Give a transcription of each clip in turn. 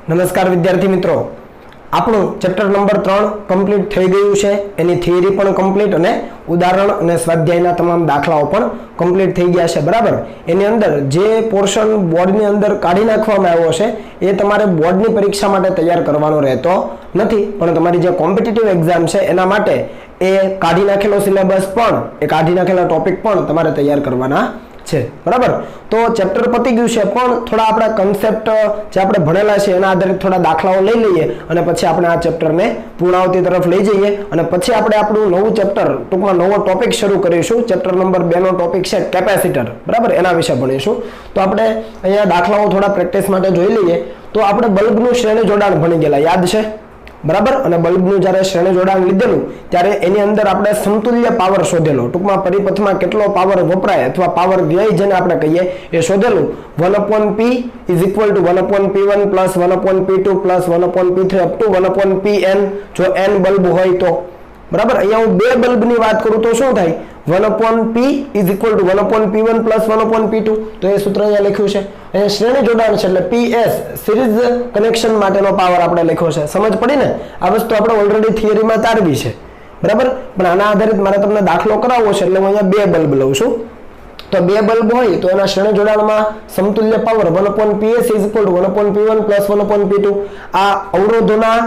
નમસ્કાર વિદ્યાર્થી મિત્રો, આપણું ચેપ્ટર નંબર 3 કમ્પ્લીટ થઈ ગયું છે. એની થિયરી પણ કમ્પ્લીટ અને ઉદાહરણ અને સ્વાધ્યાયના તમામ દાખલાઓ પણ કમ્પ્લીટ થઈ ગયા છે. બરાબર, એની અંદર જે પોર્શન બોર્ડની અંદર કાઢી નાખવામાં આવ્યો છે એ તમારે બોર્ડની પરીક્ષા માટે તૈયાર કરવાનો રહેતો નથી, પણ તમારી જે કોમ્પિટિટિવ એક્ઝામ છે એના માટે એ કાઢી નાખેલો સિલેબસ પણ, એ કાઢી નાખેલા ટોપિક પણ તમારે તૈયાર કરવાના છે. બરાબર, તો ચેપ્ટર પતી ગયું છે, પણ થોડા આપણા કન્સેપ્ટ જે આપણે ભણેલા છે એના આધારિત થોડા દાખલાઓ લઈ લઈએ અને પછી આપણે આ ચેપ્ટરને પૂર્ણાવતિ તરફ લઈ જઈએ અને પછી આપણે આપણું નવું ચેપ્ટર, ટૂંકમાં નવો ટોપિક શરૂ કરીશું. ચેપ્ટર નંબર 2 નો ટોપિક છે કેપેસિટર. બરાબર, એના વિશે ભણીશું. તો આપણે અહીંયા દાખલાઓ થોડા પ્રેક્ટિસ માટે જોઈ લઈએ. તો આપણે બલ્બનું શ્રેણી જોડાણ ભણી ગયેલા, યાદ છે? બરાબર, અને બલ્બનું જ્યારે શ્રેણી જોડાણ લીધેલું ત્યારે એની અંદર આપણે સમતુલ્ય પાવર શોધેલો, ટૂંકમાં પરિપથમાં કેટલો પાવર વપરાય અથવા પાવર વ્યય જેને આપણે કહીએ એ શોધેલું. 1/P is equal to 1/P1 plus 1/P2 plus 1/P3 up to 1/Pn જો n બલ્બ હોય તો. બરાબર, અહીંયા હું બે બલ્બની વાત કરું તો શું થાય? 1/P is equal to 1/P1 plus 1/P2. તો એ સૂત્ર અહીંયા લખ્યું છે. અહીંયા શ્રેણી જોડાણ છે એટલે PS સિરીઝ કનેક્શન માટેનો પાવર આપણે લખ્યો છે. સમજ પડી ને? આ વસ્તુ આપણે ઓલરેડી થિયરીમાં તારવી છે. બરાબર, પણ આના આધારિત મારે તમને દાખલો કરાવવો છે એટલે હું અહીંયા બે બલ્બ લઉં છું. તો બે બલ્બ હોય તો એના શ્રેણી જોડાણમાં સમતુલ્ય power 1/PS is equal to 1/P1 plus 1/P2. આ અવરોધોના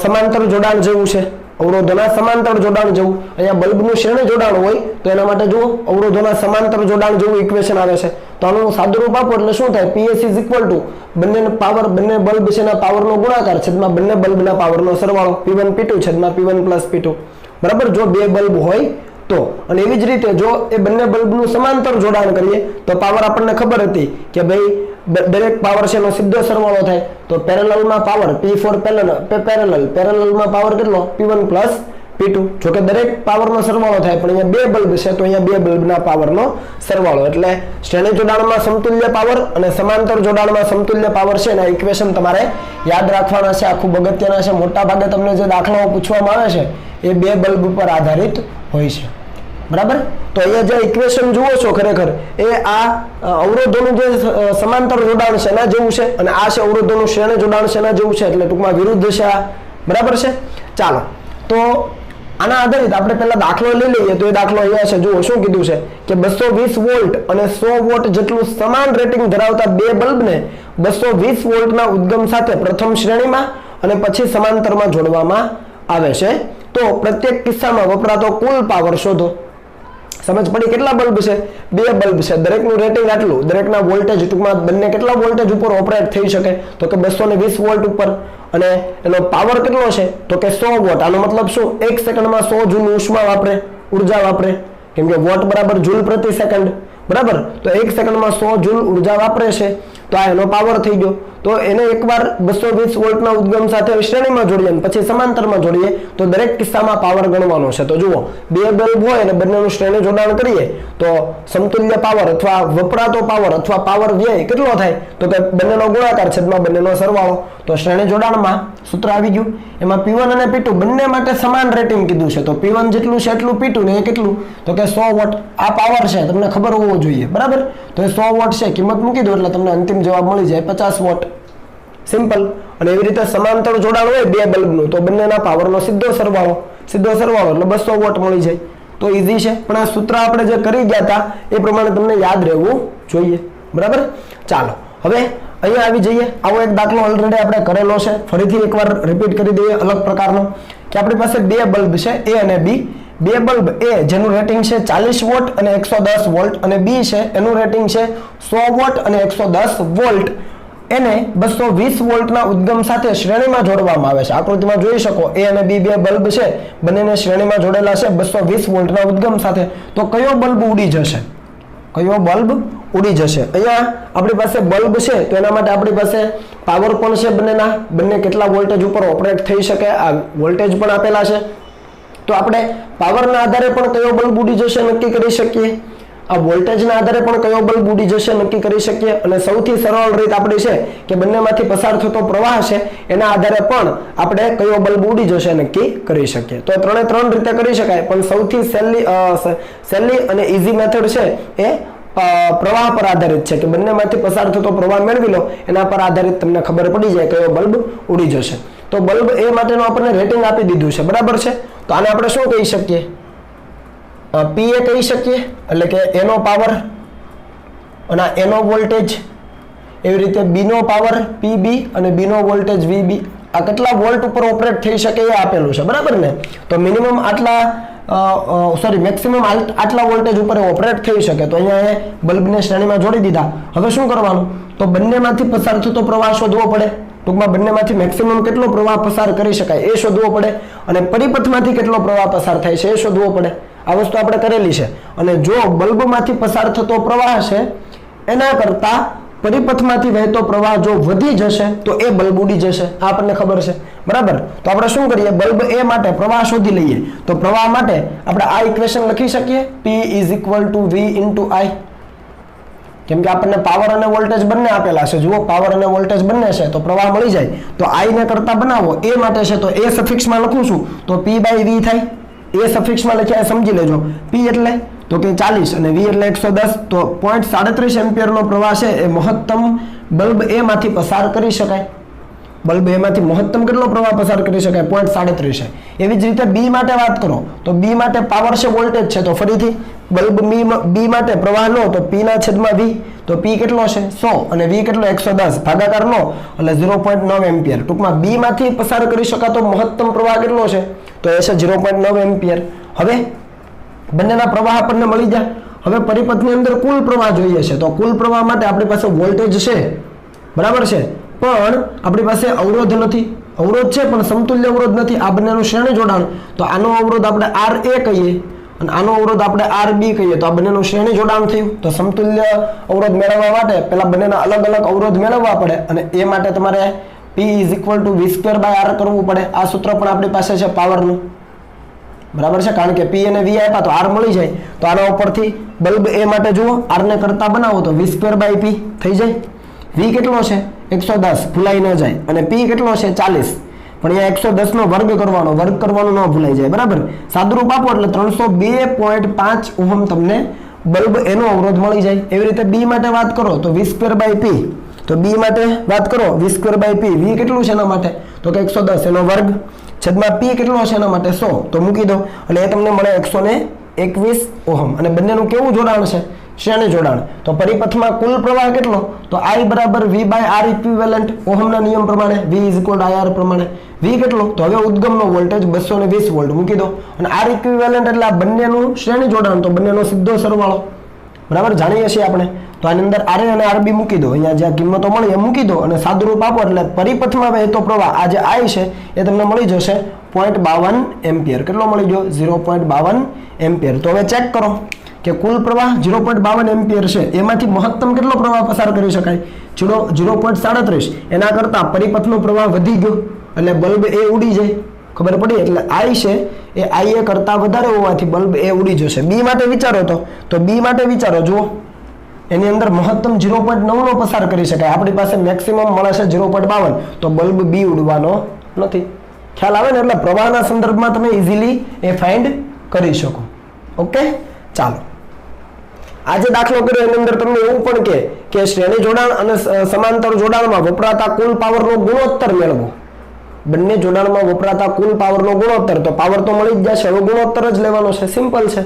સમાંતર જોડાણ જેવું છે. અવરોધોના સમાંતર જોડાણ જેવું. અહીંયા બલ્બનું શ્રેણી જોડાણ હોય તો એના માટે જુઓ અવરોધોના સમાંતર જોડાણ જેવું ઇક્વેશન આવે છે. તો આનું સાદુરૂપ આપો એટલે શું થાય? PS is equal to બંનેનો પાવર, બંને બલ્બ છે એના પાવરનો ગુણાકાર છેદમાં બંને બલ્બના પાવરનો સરવાળો P1 P2 છેદમાં P1 plus P2. બરાબર, જો બે બલ્બ હોય તો. અને એવી જ રીતે જો એ બંને બલ્બનું સમાંતર જોડાણ કરીએ તો પાવર આપણને ખબર હતી કે ભાઈ દરેક પાવર છે એનો સીધો સરવાળો થાય. તો પેરેલલમાં પાવર P4 પેરેલલમાં પાવર કેટલો? P1 plus P2. જો કે દરેક પાવરનો સરવાળો થાય, પણ અહીંયા બે બલ્બ છે તો અહીંયા બે બલ્બના પાવરનો સરવાળો. એટલે શ્રેણી જોડાણમાં સમતુલ્ય પાવર અને સમાંતર જોડાણમાં સમતુલ્ય પાવર છે એના ઇક્વેશન તમારે યાદ રાખવાના છે. આ ખૂબ અગત્યના છે. મોટા ભાગે તમને જે દાખલાઓ પૂછવામાં આવે છે એ બે બલ્બ ઉપર આધારિત હોય છે. બરાબર, તો અહીંયા જે ઇક્વેશન જુઓ છો ખરેખર એ આ અવરોધોનું જે સમાંતર જોડાણ છે એના જેવું છે અને આ છે અવરોધોનું શ્રેણી જોડાણ છે એના જેવું છે, એટલે ટૂંકમાં વિરુદ્ધ છે આ. બરાબર છે, ચાલો તો આના આધારિત આપણે પહેલા દાખલો લઈ લઈએ. તો એ દાખલો અહીંયા છે, જુઓ શું કીધું છે કે 220 વોલ્ટ અને 100 વોટ જેટલું સમાન રેટિંગ ધરાવતા બે બલ્બને 220 વોલ્ટના ઉદ્ગમ સાથે પ્રથમ શ્રેણીમાં અને પછી સમાંતરમાં જોડવામાં આવે છે. તો પ્રત્યેક કિસ્સામાં વપરાતો કુલ પાવર શોધો. સમજ પડી? કેટલા બલ્બ છે? બે બલ્બ છે, દરેકનું રેટિંગ આટલું, દરેકના વોલ્ટેજ, ટૂંકમાં બંને કેટલા વોલ્ટેજ ઉપર ઓપરેટ થઈ શકે? તો કે 220 વોલ્ટ ઉપર. અને એનો પાવર કેટલો છે? તો કે 100 વોટ. આનો મતલબ શું? 1 સેકન્ડમાં 100 જૂલ ઉષ્મા વાપરે, ઉર્જા વાપરે, કેમ કે વોટ બરાબર જૂલ પ્રતિ સેકન્ડ. બરાબર, તો 1 સેકન્ડમાં 100 જૂલ ઉર્જા વાપરે છે. તો આ એનો પાવર થઈ ગયો. તો એને એકવાર 220 વોલ્ટના ઉદ્ગમ સાથે શ્રેણીમાં જોડીએ અને પછી સમાંતરમાં જોડીએ તો દરેક કિસ્સામાં પાવર ગણવાનો છે. તો જુઓ, બે બલ્બ હોય અને બંનેનું શ્રેણી જોડાણ કરીએ તો સમતુલ્ય પાવર અથવા વપરાતો પાવર અથવા પાવર વ્યય કેટલો થાય? તો કે બંનેનો ગુણાકાર છેદમાં બંનેનો સરવાળો. તો શ્રેણી જોડાણમાં સૂત્ર આવી ગયું. એમાં P1 અને P2 બંને માટે સમાન રેટિંગ કીધું છે. તો P1 જેટલું છે એટલું P2 ને એ કેટલું? તો કે 100 વોટ. આ પાવર છે, તમને ખબર હોવો જોઈએ. બરાબર, તો એ 100 વોટ છે, કિંમત મૂકી દો એટલે તમને અંતિમ જવાબ મળી જાય 50 વોટ. સિમ્પલ. અને એવી રીતે સમાંતર જોડાણ હોય બે બલ્બનું તો બંનેના પાવરનો સીધો સરવાળો એટલે 200 વોટ મળી જાય. તો ઈઝી છે, પણ આ સૂત્ર આપણે જે કરી ગયા હતા એ પ્રમાણે તમને યાદ રહેવું જોઈએ. બરાબર, ચાલો હવે અહીંયા આવી જઈએ. આવો એક દાખલો ઓલરેડી આપણે કરેલો છે, ફરીથી એકવાર રિપીટ કરી દઈએ અલગ પ્રકારનો. કે આપણી પાસે બે બલ્બ છે A અને B. બે બલ્બ A જેનું રેટિંગ છે 40 વોટ અને 110 વોલ્ટ અને B છે એનું રેટિંગ છે 100 વોટ અને 110 વોલ્ટ. એને 220 વોલ્ટના ઉદ્ગમ સાથે શ્રેણીમાં જોડવામાં આવે છે. આકૃતિમાં જોઈ શકો A અને B બે બલ્બ છે, બંનેને શ્રેણીમાં જોડેલા છે 220 વોલ્ટના ઉદ્ગમ સાથે. તો કયો બલ્બ ઉડી જશે? કયો બલ્બ ઉડી જશે? અહીંયા આપણી પાસે બલ્બ છે તો એના માટે આપણી પાસે પાવર પણ છે બંનેના, બંને કેટલા વોલ્ટેજ ઉપર ઓપરેટ થઈ શકે આ વોલ્ટેજ પણ આપેલા છે. તો આપણે પાવરના આધારે પણ કયો બલ્બ ઉડી જશે નક્કી કરી શકીએ, આ વોલ્ટેજના આધારે પણ કયો બલ્બ ઉડી જશે નક્કી કરી શકીએ. અને સૌથી સરળ રીત આપણી છે કે બંનેમાંથી પસાર થતો પ્રવાહ છે એના આધારે પણ આપણે કયો બલ્બ ઉડી જશે નક્કી કરી શકીએ. તો ત્રણ રીતે કરી શકાય, પણ સૌથી સહેલી અને ઈઝી મેથડ છે એ પ્રવાહ પર આધારિત છે કે બંનેમાંથી પસાર થતો પ્રવાહ મેળવી લો, એના પર આધારિત તમને ખબર પડી જાય કયો બલ્બ ઉડી જશે. તો બલ્બ એ માટેનું આપણને રેટિંગ આપી દીધું છે, બરાબર છે. તો આને આપણે શું કહી શકીએ? પી એ કહી શકીએ, એટલે કે એનો પાવર અને એનો વોલ્ટેજ, એવી રીતે બી નો પાવર પીબી અને બી નો વોલ્ટેજ વીબી. આ કેટલા વોલ્ટ ઉપર ઓપરેટ થઈ શકે એ આપેલું છે, બરાબર ને. તો મિનિમમ આટલા મેક્સિમમ આટલા વોલ્ટેજ ઉપર ઓપરેટ થઈ શકે. તો અહીંયા એ બલ્બને શ્રેણીમાં જોડી દીધા. હવે શું કરવાનું? તો બંનેમાંથી પસાર થતો પ્રવાહ શોધવો પડે. ટૂંકમાં બંનેમાંથી મેક્સિમમ કેટલો પ્રવાહ પસાર કરી શકાય એ શોધવો પડે, અને પરિપથમાંથી કેટલો પ્રવાહ પસાર થાય છે એ શોધવો પડે. આ વસ્તુ આપણે કરેલી છે. અને જો બલ્બમાંથી પસાર થતો પ્રવાહ છે એના કરતા પરિપથમાંથી વહેતો પ્રવાહ જો વધી જશે તો એ બલ્બ ઉડી જશે. આ આપણને ખબર છે, બરાબર. તો આપણે શું કરીએ? બલ્બ એ માટે પ્રવાહ શોધી લઈએ. તો પ્રવાહ માટે આપણે આ ઇક્વેશન લખી શકીએ, P = V × I. કેમ કે આપણને પાવર અને વોલ્ટેજ બંને આપેલા છે. જુઓ, પાવર અને વોલ્ટેજ બંને છે તો પ્રવાહ મળી જાય. તો I ને કરતા બનાવો એ માટે છે તો એ સફિક્સમાં લખું છું તો P/V થાય. એ સફિક્સમાં લખ્યા સમજી લેજો. P એટલે તો કે 40 અને V એટલે 110. તો 0.37 એમ્પિયરનો પ્રવાહ છે એ મહત્તમ બલ્બ એ માંથી પસાર કરી શકાય. બલ્બ એમાંથી મહત્તમ કેટલો પ્રવાહ પસાર કરી શકાય? 0.37 છે. એવી જ રીતે બી માટે વાત કરો તો બી માટે પાવર છે, વોલ્ટેજ છે. તો ફરીથી બલ્બ બી માટે પ્રવાહ લો તો P ના છેદમાં V. તો P કેટલો છે? 100 અને V કેટલો? 110. ભાગાકાર લો એટલે 0.9 એમ્પિયર. ટૂંકમાં બી માંથી પસાર કરી શકાતો મહત્તમ પ્રવાહ કેટલો છે? તો એ છે 0.9 એમ્પિયર. હવે બંનેના પ્રવાહ આપણને મળી જાય. હવે પરિપથની અંદર કુલ પ્રવાહ જોઈએ છે. તો કુલ પ્રવાહ માટે આપણી પાસે વોલ્ટેજ છે, બરાબર છે, પણ આપણી પાસે અવરોધ નથી. અવરોધ છે પણ સમતુલ્ય અવરોધ નથી. આ બંનેનું શ્રેણી જોડાણ. તો આનો અવરોધ આપણે RA કહીએ અને આનો અવરોધ આપણે RB કહીએ. તો આ બંનેનું શ્રેણી જોડાણ થયું. તો સમતુલ્ય અવરોધ મેળવવા માટે પહેલા બંનેના અલગ અલગ અવરોધ મેળવવા પડે, અને એ માટે તમારે P = V²/R કરવું પડે. આ સૂત્ર પણ આપણી પાસે છે પાવરનું, બરાબર છે. કારણ કે P અને V આપ્યા તો R મળી જાય. તો આના ઉપરથી બલ્બ એ માટે જુઓ, R ને કરતા બનાવો તો V²/P થઈ જાય. V કેટલો છે? 110, ભૂલાઈ ન જાય. અને P કેટલો છે? 40. પણ અહીંયા 110 નો વર્ગ કરવાનો ન ભૂલાઈ જાય, બરાબર. સાદુરૂપ આપો એટલે 302.5 ઓહમ તમને બલ્બ એનો અવરોધ મળી જાય. એવી રીતે B માટે વાત કરો તો V²/P. તો B માટે વાત કરો V²/P. V કેટલું છે એના માટે? તો કે 110 એનો વર્ગ છેદમાં P કેટલો છે એના માટે? 100. તો મૂકી દો એટલે એ તમને મળે 121 ઓહમ. અને બંનેનું કેવું જોડાણ છે? શ્રેણી જોડાણ. તો પરિપથમાં કુલ પ્રવાહ કેટલો? તો I = V/R ઇક્વિવેલન્ટ. ઓહમના નિયમ પ્રમાણે V = IR પ્રમાણે. V કેટલો? તો હવે ઉદ્ગમનો વોલ્ટેજ 220 વોલ્ટ મૂકી દો. અને R ઇક્વિવેલન્ટ એટલે આ બંનેનું શ્રેણી જોડાણ. તો બંનેનો સીધો સરવાળો, બરાબર, જાણીએ છીએ આપણે. તો આની અંદર RA અને RB મૂકી દો. અહીંયા જ્યાં કિંમતો મળી એ મૂકી દો અને સાદુરૂપ આપો એટલે પરિપથમાં વહેતો પ્રવાહ આ જે I છે એ તમને મળી જશે 0.52 એમ્પિયર. કેટલો મળી ગયો? 0.52 એમ્પિયર. તો હવે ચેક કરો કે કુલ પ્રવાહ 0.52 એમ્પિયર છે, એમાંથી મહત્તમ કેટલો પ્રવાહ પસાર કરી શકાય? 0.37. એના કરતા પરિપથનો પ્રવાહ વધી ગયો એટલે બલ્બ એ ઉડી જાય. ખબર પડી? એટલે I છે એ IA કરતા વધારે હોવાથી બલ્બ એ ઉડી જશે. બી માટે વિચારો તો બી માટે વિચારો. જુઓ, એની અંદર મહત્તમ 0.9 નો પસાર કરી શકાય. આપણી પાસે મેક્સિમમ મળે છે 0.52. તો બલ્બ બી ઉડવાનો નથી. ખ્યાલ આવે ને? એટલે પ્રવાહના સંદર્ભમાં તમે ઇઝીલી એ ફાઇન્ડ કરી શકો. ઓકે, ચાલો. આજે દાખલો કર્યો એની અંદર તમને એવું પણ કે શ્રેણી જોડાણ અને સમાંતર જોડાણમાં વપરાતા કુલ પાવરનો ગુણોત્તર મેળવો. બંને જોડાણમાં વપરાતા કુલ પાવરનો ગુણોત્તર. તો પાવર તો મળી જ જશે, હવે ગુણોત્તર જ લેવાનો છે. સિમ્પલ છે,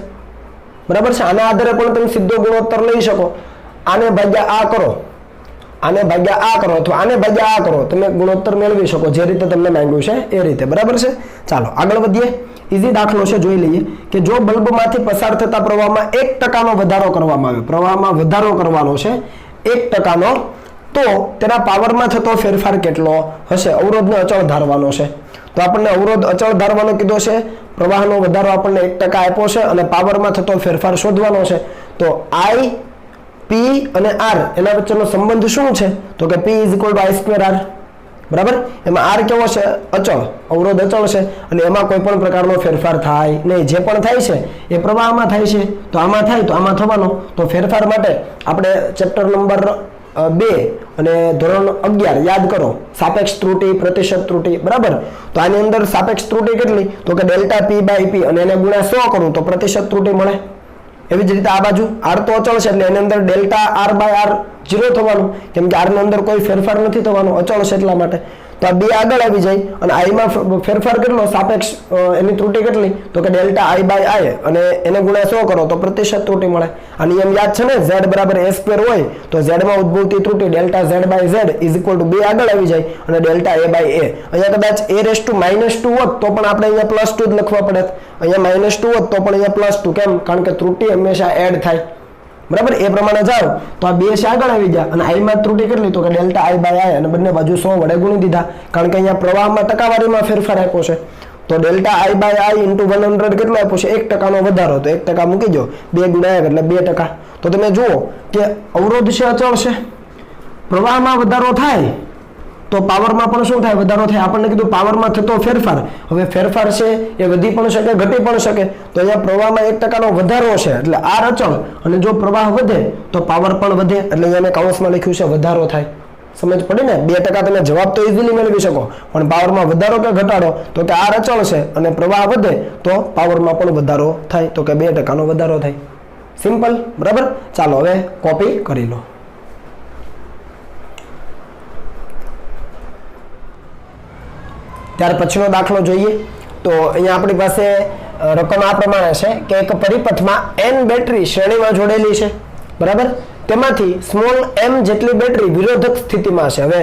બરાબર છે. આના આધારે પણ તમે સીધો ગુણોત્તર લઈ શકો. આને ભાગ્યા આ કરો, આને ભાગ્યા આ કરો અથવા આને ભાગ્યા આ કરો, તમે ગુણોત્તર મેળવી શકો જે રીતે તમને માંગ્યું છે એ રીતે, બરાબર છે. ચાલો આગળ વધીએ. ઈઝી દાખલો છે, જોઈ લઈએ કે જો બલ્બમાંથી પસાર થતા પ્રવાહમાં 1% વધારો કરવામાં આવે, પ્રવાહમાં વધારો કરવાનો છે 1%, તો તેના પાવરમાં થતો ફેરફાર કેટલો હશે? અવરોધને અચળ ધારવાનો છે. તો આપણને અવરોધ અચળ ધારવાનો કીધો છે, પ્રવાહનો વધારો આપણને 1% આપ્યો છે અને પાવરમાં થતો ફેરફાર શોધવાનો છે. તો I, P અને R એના વચ્ચેનો સંબંધ શું છે? તો કે P = I²R, બરાબર. એમાં R કેવો છે? અચળ. અવરોધ અચળ છે અને એમાં કોઈ પણ પ્રકારનો ફેરફાર થાય નહીં. જે પણ થાય છે એ પ્રવાહમાં થાય છે. તો આમાં થાય તો આમાં થવાનો. તો ફેરફાર માટે આપણે ચેપ્ટર નંબર 2 અને ધોરણ 11 યાદ કરો, સાપેક્ષ ત્રુટિ, પ્રતિશત ત્રુટિ, બરાબર. તો આની અંદર સાપેક્ષ ત્રુટિ કેટલી? તો કે ΔP/P અને એને ગુણ્યા 100 કરું તો પ્રતિશત ત્રુટિ મળે. એવી જ રીતે આ બાજુ r તો અચળ છે એટલે એની અંદર ડેલ્ટા r/r 0 થવાનું, કેમ કે r ની અંદર કોઈ ફેરફાર નથી થવાનો, અચળ છે એટલા માટે. તો આ બે આગળ આવી જાય અને i માં ફેરફાર કેટલો સાપેક્ષ એની ત્રુટી કેટલી તો કે ડેલ્ટા i/i અને એને ગુણ્યા 100 કરો તો પ્રતિશત ત્રુટી મળે. આ નિયમ યાદ છે ને, z બરાબર a² હોય તો z માં ઉદ્ભવતી ત્રુટી ડેલ્ટા z/z = 2 આગળ આવી જાય અને ડેલ્ટા a/a. અહીંયા કદાચ a−2 હોત તો પણ આપણે અહીંયા +2 જ લખવા પડે, અહીંયા -2 હોત તો પણ અહીંયા +2. કેમ? કારણ કે ત્રુટી હંમેશા એડ થાય, બરાબર. એ પ્રમાણે જાઓ તો આ બે છે આગળ આવી ગયા અને i માં ત્રુટી કેટલી તો કે ડેલ્ટા i/i અને બંને બાજુ 100 વડે ગુણી દીધા, કારણ કે અહીંયા પ્રવાહમાં ટકાવારીમાં ફેરફાર આપ્યો છે. તો ડેલ્ટા i/i * 100 કેટલો આપ્યો છે? 1% નો વધારો, તો 1% મૂકી દો, 2 ગુણ્યા 1 એટલે 2%. તો તમે જુઓ કે અવરોધ છે અચળ છે, પ્રવાહમાં વધારો થાય તો પાવરમાં પણ શું થાય? વધારો થાય. આપણને કીધું પાવરમાં થતો ફેરફાર, હવે ફેરફાર છે એ વધી પણ શકે ઘટી પણ શકે. તો અહીંયા પ્રવાહમાં 1% નો વધારો છે એટલે r અચળ, અને જો પ્રવાહ વધે તો પાવર પણ વધે, એટલે અહીંયા મેં કૌંસમાં લખ્યું છે વધારો થાય. સમજ પડી ને? 2% તમે જવાબ તો ઇઝીલી મેળવી શકો, પણ પાવરમાં વધારો કે ઘટાડો તો કે r અચળ છે અને પ્રવાહ વધે તો પાવરમાં પણ વધારો થાય, તો કે 2% નો વધારો થાય. સિમ્પલ, બરાબર. ચાલો હવે કોપી કરી લો. ત્યાર પછીનો દાખલો જોઈએ તો અહીંયા આપણી પાસે રકમ આ પ્રમાણે છે કે એક પરિપથમાં n બેટરી શ્રેણીમાં જોડેલી છે, બરાબર. તેમાંથી સ્મોલ m જેટલી બેટરી વિરોધક સ્થિતિમાં છે. હવે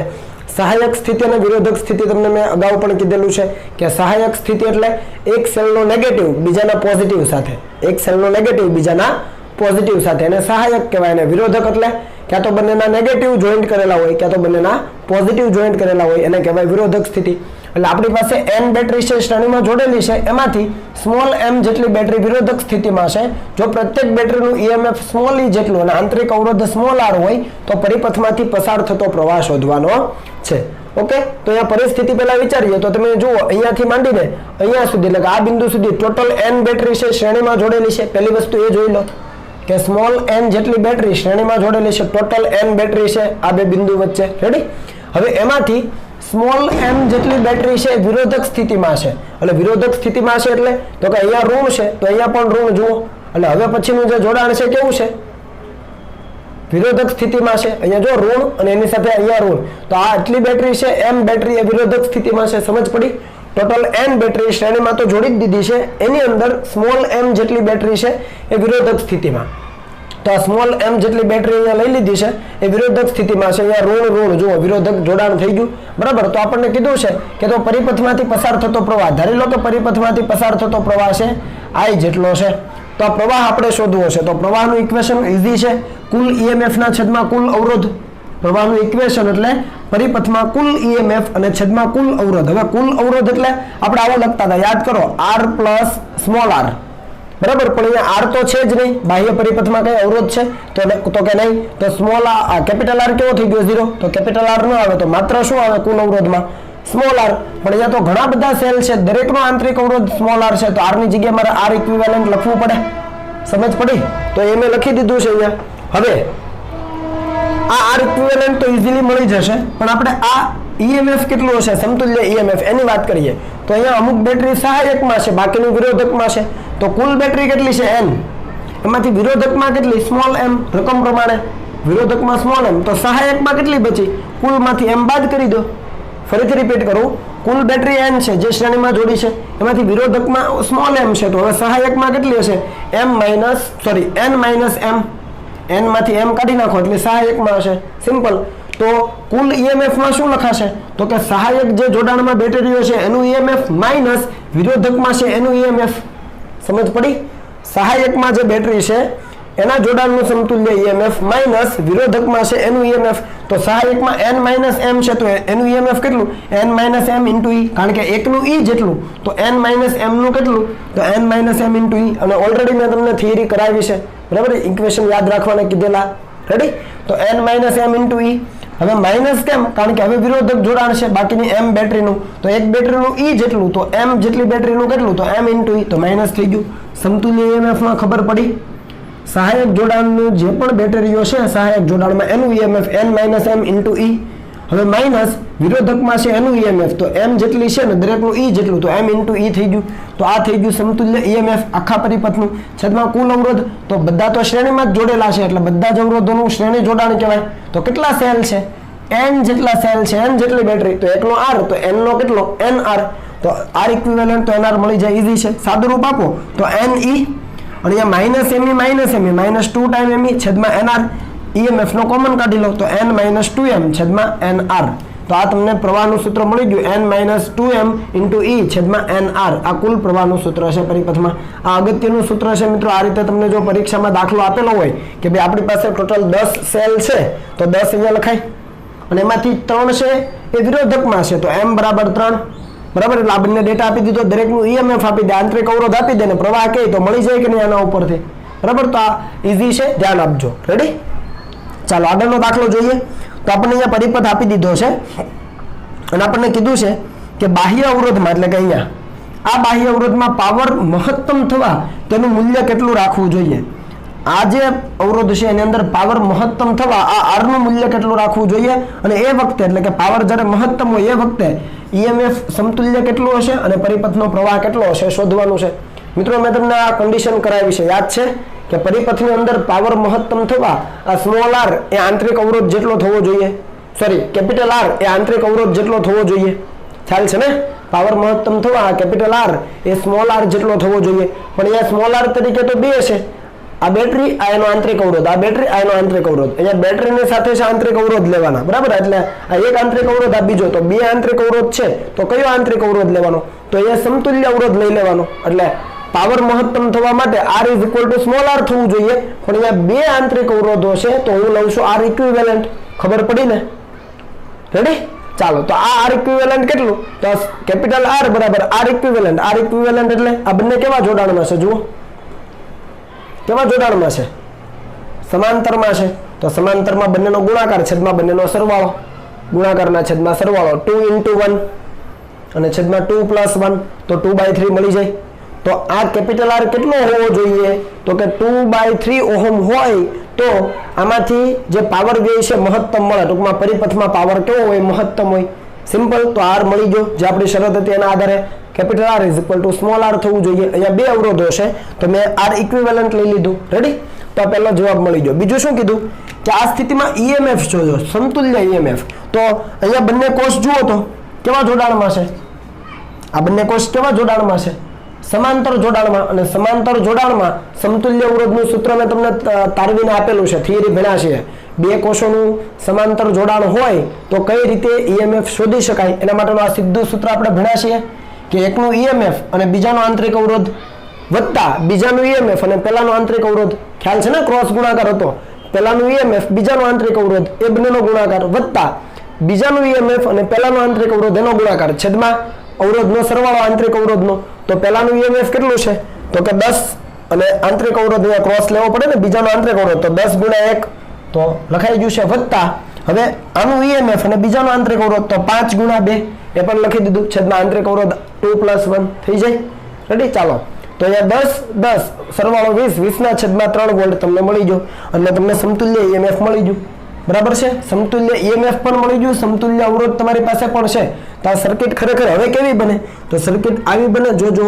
સહાયક સ્થિતિ અને વિરોધક સ્થિતિ તમને મેં અગાઉ પણ કીધેલું છે કે સહાયક સ્થિતિ એટલે એક સેલનો નેગેટિવ બીજાના પોઝિટિવ સાથે, એક સેલનો નેગેટિવ બીજાના પોઝિટિવ સાથે એને સહાયક કહેવાય, અને વિરોધક એટલે ક્યાં તો બંનેના નેગેટિવ જોઈન્ટ કરેલા હોય ક્યાં તો બંનેના પોઝિટિવ જોઈન્ટ કરેલા હોય, એને કહેવાય વિરોધક સ્થિતિ. એટલે આપણી પાસે n બેટરી છે શ્રેણીમાં જોડેલી છે, એમાંથી સ્મોલ m જેટલી બેટરી વિરોધક સ્થિતિમાં છે. જો પ્રત્યેક બેટરીનું EMF સ્મોલ e જેટલું અને આંતરિક અવરોધ સ્મોલ r હોય તો પરિપથમાંથી પસાર થતો પ્રવાહ શોધવાનો છે. ઓકે, તો અહીંયા પરિસ્થિતિ પહેલા વિચારીએ તો તમે જુઓ અહીંયાથી માંડીને અહીંયા સુધી એટલે કે આ બિંદુ સુધી ટોટલ n બેટરી છે શ્રેણીમાં જોડેલી છે. પહેલી વસ્તુ એ જોઈ લો કે સ્મોલ n જેટલી બેટરી શ્રેણીમાં જોડેલી છે, ટોટલ n બેટરી છે આ બે બિંદુ વચ્ચે. રેડી? હવે એમાંથી સ્મોલ m જેટલી બેટરી છે વિરોધક સ્થિતિમાં છે, એટલે વિરોધક સ્થિતિમાં છે એટલે તો કે અહીંયા ઋણ છે તો અહીંયા પણ ઋણ જુઓ, એટલે હવે પછીનું જે જોડાણ છે કેવું છે? વિરોધક સ્થિતિમાં છે. અહીંયા જો ઋણ અને એની સાથે અહીંયા ઋણ, તો આ આટલી બેટરી છે m બેટરી એ વિરોધક સ્થિતિમાં છે. સમજ પડી? ટોટલ n બેટરી શ્રેણીમાં તો જોડી જ દીધી છે, એની અંદર સ્મોલ m જેટલી બેટરી છે એ વિરોધક સ્થિતિમાં. તો આ સ્મોલ m જેટલી બેટરી અહીંયા લઈ લીધી છે એ વિરોધક સ્થિતિમાં છે. અહીંયા ઋણ જુઓ, વિરોધક જોડાણ થઈ ગયું, બરાબર. તો આપણને કીધું છે કે તો પરિપથમાંથી પસાર થતો પ્રવાહ, ધારી લો કે પરિપથમાંથી પસાર થતો પ્રવાહ છે I જેટલો છે. તો આ પ્રવાહ આપણે શોધવો છે. તો પ્રવાહનું ઇક્વેશન ઈઝી છે, કુલ EMF ના છેદમાં કુલ અવરોધ. પ્રવાહનું ઇક્વેશન એટલે પરિપથમાં કુલ EMF અને છેદમાં કુલ અવરોધ. હવે કુલ અવરોધ એટલે આપણે આવો લખતા હતા, યાદ કરો, r પ્લસ સ્મોલ r, બરાબર. પણ અહીંયા r તો છે જ નહીં, બાહ્ય પરિપથમાં કઈ અવરોધ છે તો કે નહીં. તો સ્મોલ કેપિટલ R કેવો થઈ ગયો? 0. તો કેપિટલ R ન આવે તો માત્ર શું આવે કુલ અવરોધમાં? Small r. પણ અહીંયા તો ઘણા બધા સેલ છે, દરેકનો આંતરિક અવરોધ સ્મોલ r છે, તો r ની જગ્યાએ મારે r ઇક્વિવેલન્ટ લખવું પડે. સમજ પડી? તો એ મેં લખી દીધું છે અહીંયા. હવે આ r ઇક્વિવેલન્ટ તો ઈઝીલી મળી જશે, પણ આપણે આ EMF કેટલું હશે, સમતુલ્ય EMF, એની વાત કરીએ તો અહીંયા અમુક બેટરી સહાયકમાં છે, બાકીનું વિરોધકમાં છે. તો કુલ બેટરી કેટલી છે? n. એમાંથી વિરોધકમાં કેટલી? Small m. રકમ પ્રમાણે વિરોધકમાં સ્મોલ m, તો સહાયકમાં કેટલી બચી? કુલમાંથી m બાદ કરી દો. ફરીથી રિપીટ કરું, કુલ બેટરી n છે જે શ્રેણીમાં જોડી છે, એમાંથી વિરોધકમાં સ્મોલ m છે, તો હવે સહાયકમાં કેટલી હશે? n minus m. n માંથી m કાઢી નાખો એટલે સહાયકમાં હશે. સિમ્પલ. તો કુલ EMF માં શું લખાશે? તો કે સહાયક જે જોડાણમાં બેટરીઓ છે એનું EMF માઇનસ વિરોધકમાં છે એનું EMF. સમજ પડી? સહાયકમાં જે બેટરી છે એના જોડાણનું સમતુલ્ય EMF માઇનસ વિરોધકમાં છે એનું EMF. તો સહાયકમાં n માઇનસ m છે તો એનું EMF કેટલું? n minus m into e, કારણ કે એકનું e જેટલું, તો n માઇનસ m નું કેટલું? તો n minus m into e. અને ઓલરેડી મેં તમને થિયરી કરાવી છે, બરાબર. ઇક્વેશન યાદ રાખવાના કીધેલા. રેડી? તો n minus m into e. હવે માઇનસ કેમ? કારણ કે હવે વિરોધક જોડાણ છે બાકીની m બેટરીનું, તો એક બેટરીનું e જેટલું, તો m જેટલી બેટરીનું કેટલું? તો m ઇન્ટુ e. તો માઇનસ થઈ ગયું. સમતુલ્ય EMF માં ખબર પડી? સહાયક જોડાણનું જે પણ બેટરીઓ છે સહાયક જોડાણમાં એનું EMF n minus m into e. હવે માઇનસ વિરોધકમાં છે એનું ઈએમએફ, તો એમ જેટલી છે ને દરેકનું ઈ જેટલું, તો એમ ઇન્ટુ ઈ થઈ ગયું, તો આ થઈ ગયું સમતુલ્ય ઈએમએફ આખા પરિપથનું. છેદમાં કુલ અવરોધ, તો બધા તો શ્રેણીમાં જ જોડેલા છે એટલે બધા જ અવરોધોનું શ્રેણી જોડાણ કહેવાય. તો કેટલા સેલ છે? n જેટલા સેલ છે, n જેટલી બેટરી, તો એકનો r, તો n નો કેટલો? nr, તો r ઇક્વિવેલન્ટ તો nr મળી જાય, ઈઝી છે. સાદું રૂપ આપો તો ne, અને અહીંયા માઇનસ 2 ટાઈમ me છેદમાં nr, ઈએમએફ નો કોમન કાઢી લો તો n - 2m છેદમાં nr. તો આ તમને પ્રવાહનું સૂત્ર મળી ગયું, n - 2m * e છેદમાં nr. આ કુલ પ્રવાહનું સૂત્ર છે પરિપથમાં. આ અગત્યનું સૂત્ર છે મિત્રો. આ રીતે તમને જો પરીક્ષામાં દાખલો આપેલો હોય કે ભાઈ આપણી પાસે ટોટલ 10 સેલ છે, તો 10 અહીંયા લખાય, અને એમાંથી 3 છે એ વિરોધકમાં છે, તો m = 3, બરાબર. એટલે આ બંને ડેટા આપી દીધો, દરેકનું ઈએમએફ આપી દે, આંતરિક અવરોધ આપી દે, ને પ્રવાહ કહે તો મળી જાય કે નહીં આના ઉપરથી, બરાબર. તો આ ઈઝી છે, ધ્યાન આપજો. રેડી? ચાલો આગળનો દાખલો જોઈએ. તો આપણને અહીંયા પરિપથ આપી દીધો છે અને આપણને કીધું છે કે બાહ્ય અવરોધમાં, એટલે કે અહીંયા આ બાહ્ય અવરોધમાં પાવર મહત્તમ થવા તેનું મૂલ્ય કેટલું રાખવું જોઈએ. આ જે અવરોધ છે એની અંદર પાવર મહત્તમ થવા આ r નું મૂલ્ય કેટલું રાખવું જોઈએ, અને એ વખતે એટલે કે પાવર જ્યારે મહત્તમ હોય એ વખતે ઈએમએફ સમતુલ્ય કેટલું હશે અને પરિપથનો પ્રવાહ કેટલો હશે શોધવાનું છે. મિત્રો મેં તમને આ કન્ડિશન કરાવી છે, યાદ છે કે પરિપથની અંદર પાવર મહત્તમ થવા આ સ્મોલ r એ આંતરિક અવરોધ જેટલો થવો જોઈએ, સોરી કેપિટલ R એ આંતરિક અવરોધ જેટલો થવો જોઈએ. ખ્યાલ છે ને? પાવર મહત્તમ થવા આ કેપિટલ R એ સ્મોલ r જેટલો થવો જોઈએ. પણ અહીંયા સ્મોલ r તરીકે તો બે છે, આ બેટરી, આ એનો આંતરિક અવરોધ, આ બેટરી, આ એનો આંતરિક અવરોધ. અહીંયા બેટરીની સાથે છે આંતરિક અવરોધ લેવાના, બરાબર. એટલે આ એક આંતરિક અવરોધ, આ બીજો, તો બે આંતરિક અવરોધ છે, તો કયો આંતરિક અવરોધ લેવાનો? તો અહીંયા સમતુલ્ય અવરોધ લઈ લેવાનો. એટલે પાવર મહત્તમ થવા માટે r = સ્મોલ r થવું જોઈએ, પણ અહીંયા બે આંતરિક અવરોધો છે, તો હું લઉં છું r ઇક્વિવેલન્ટ. ખબર પડી ને? રેડી? ચાલો, તો આ r ઇક્વિવેલન્ટ કેટલું? તો કેપિટલ R બરાબર r ઇક્વિવેલન્ટ. r ઇક્વિવેલન્ટ એટલે આ બંને કેવા જોડાણમાં છે? જુઓ કેવા જોડાણમાં છે? સમાંતરમાં છે. તો સમાંતરમાં બંનેનો ગુણાકાર છેદમાં બંનેનો સરવાળો, ગુણાકારના છેદમાં સરવાળો, 2 × 1 અને છેદમાં 2 + 1, તો 2/3 મળી જાય. તો આ કેપિટલ R કેટલો હોવો જોઈએ? તો કે 2/3 ઓહમ હોય તો આમાંથી જે પાવર વ્યય છે મહત્તમ મળે. ટૂંકમાં પરિપથમાં પાવર કેવો હોય? મહત્તમ હોય. સિમ્પલ. તો R મળી ગયો, જે આપણી શરત હતી એના આધારે કેપિટલ R = સ્મોલ r થવું જોઈએ. અહીંયા બે અવરોધો છે તો મેં r ઇક્વિવેલન્ટ લઈ લીધું. રેડી? તો આ પહેલો જવાબ મળી ગયો. બીજું શું કીધું કે આ સ્થિતિમાં ઈએમએફ જોજો, સમતુલ્ય ઈએમએફ. તો અહીંયા બંને કોષ જુઓ તો કેવા જોડાણમાં છે? આ બંને કોષ કેવા જોડાણમાં છે? સમાંતર જોડાણમાં. અને સમાંતર જોડાણમાં સમતુલ્ય અવરોધનું સૂત્ર મેં તમને તારવીને આપેલું છે, થિયરી ભણ્યા છે. બે કોષોનું સમાંતર જોડાણ હોય તો કઈ રીતે ઈએમએફ શોધી શકાય એના માટેનું આ સીધું સૂત્ર આપણે ભણ્યા છીએ કે એકનું ઈએમએફ અને બીજાનો આંતરિક અવરોધ વત્તા બીજાનું ઈએમએફ અને પહેલાનો આંતરિક અવરોધ. ખ્યાલ છે ને? ક્રોસ ગુણાકાર હતો. પહેલાનું ઈએમએફ બીજાનો આંતરિક અવરોધ એ બંનેનો ગુણાકાર વત્તા બીજાનું ઈએમએફ અને પહેલાનો આંતરિક અવરોધ એનો ગુણાકાર છેદમાં અવરોધનો સરવાળો આંતરિક અવરોધનો. તો પહેલાનું ઈએમએફ કેટલું છે? તો કે 10, અને આંતરિક અવરોધ અહીંયા ક્રોસ લેવો પડે ને, બીજાનો આંતરિક અવરોધ, તો 10 × 1 તો લખાઈ ગયું છે, વત્તા હવે આનું ઈએમએફ અને બીજાનો આંતરિક અવરોધ તો 5 × 2 એ પણ લખી દીધું, છેદમાં આંતરિક અવરોધ 2 + 1 થઈ જાય. રેડી? ચાલો, તો અહીંયા 10 સરવાળો 20 / 3 વોલ્ટ તમને મળી ગયો, અને તમને સમતુલ્ય ઈએમએફ મળી ગયું. બરાબર છે? સમતુલ્ય ઈએમએફ પણ મળી ગયું, સમતુલ્ય અવરોધ તમારી પાસે પણ છે. તો આ સર્કિટ ખરેખર હવે કેવી બને? તો સર્કિટ આવી બને. જોજો,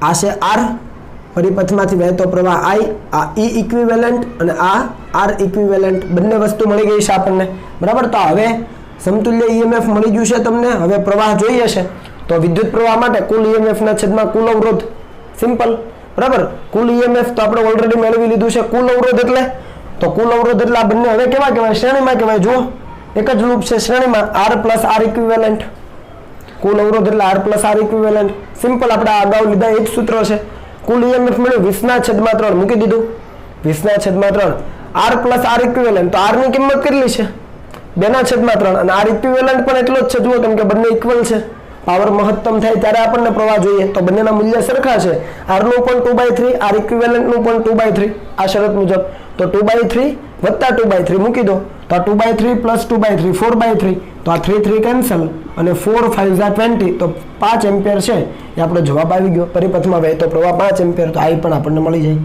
આ છે R, પરિપથમાંથી વહેતો પ્રવાહ I, આ E ઇક્વિવેલન્ટ અને આ R ઇક્વિવેલન્ટ, બંને વસ્તુ મળી ગઈ છે આપણને. બરાબર? તો હવે સમતુલ્ય ઈએમએફ મળી ગયું છે તમને. હવે પ્રવાહ જોઈએ છે તો વિદ્યુત પ્રવાહ માટે કુલ ઈએમએફ ના છેદમાં કુલ અવરોધ. સિમ્પલ. બરાબર? કુલ ઈએમએફ તો આપણે ઓલરેડી મેળવી લીધું છે. કુલ અવરોધ એટલે તો કુલ અવરોધ એટલે આ બંને હવે કેવા કહેવાય? શ્રેણીમાં કહેવાય. જુઓ એક જ લૂપ છે શ્રેણીમાં, R + R ઇક્વિવેલન્ટ. કુલ અવરોધ એટલે R + R ઇક્વિવેલન્ટ. સિમ્પલ. આપણે અગાઉ લીધા એ જ સૂત્ર છે. કુલ ઈએમએફ મળ્યું 20/3 મૂકી દીધું, 20/3 R + R ઇક્વિવેલન્ટ. તો R ની કિંમત કેટલી છે? 2/3, અને R ઇક્વિવેલન્ટ પણ એટલો જ છે. જુઓ, કેમ કે બંને ઇક્વલ છે. પાવર મહત્તમ થાય ત્યારે આપણને પ્રવાહ જોઈએ, તો બંનેના મૂલ્ય સરખા છે. R નું પણ 2/3, R ઇક્વિવેલન્ટ નું પણ 2/3 આ શરત મુજબ. તો 2/3 વત્તા 2/3 મૂકી દો તો આ 2/3 પ્લસ 2/3 4/3 તો આ 3 3 કેન્સલ અને 4 5 20 તો 5 એમ્પિયર છે એ આપણો જવાબ આવી ગયો. પરિપથમાં વહેતો પ્રવાહ 5 એમ્પિયર, તો આ પણ આપણને મળી જાય.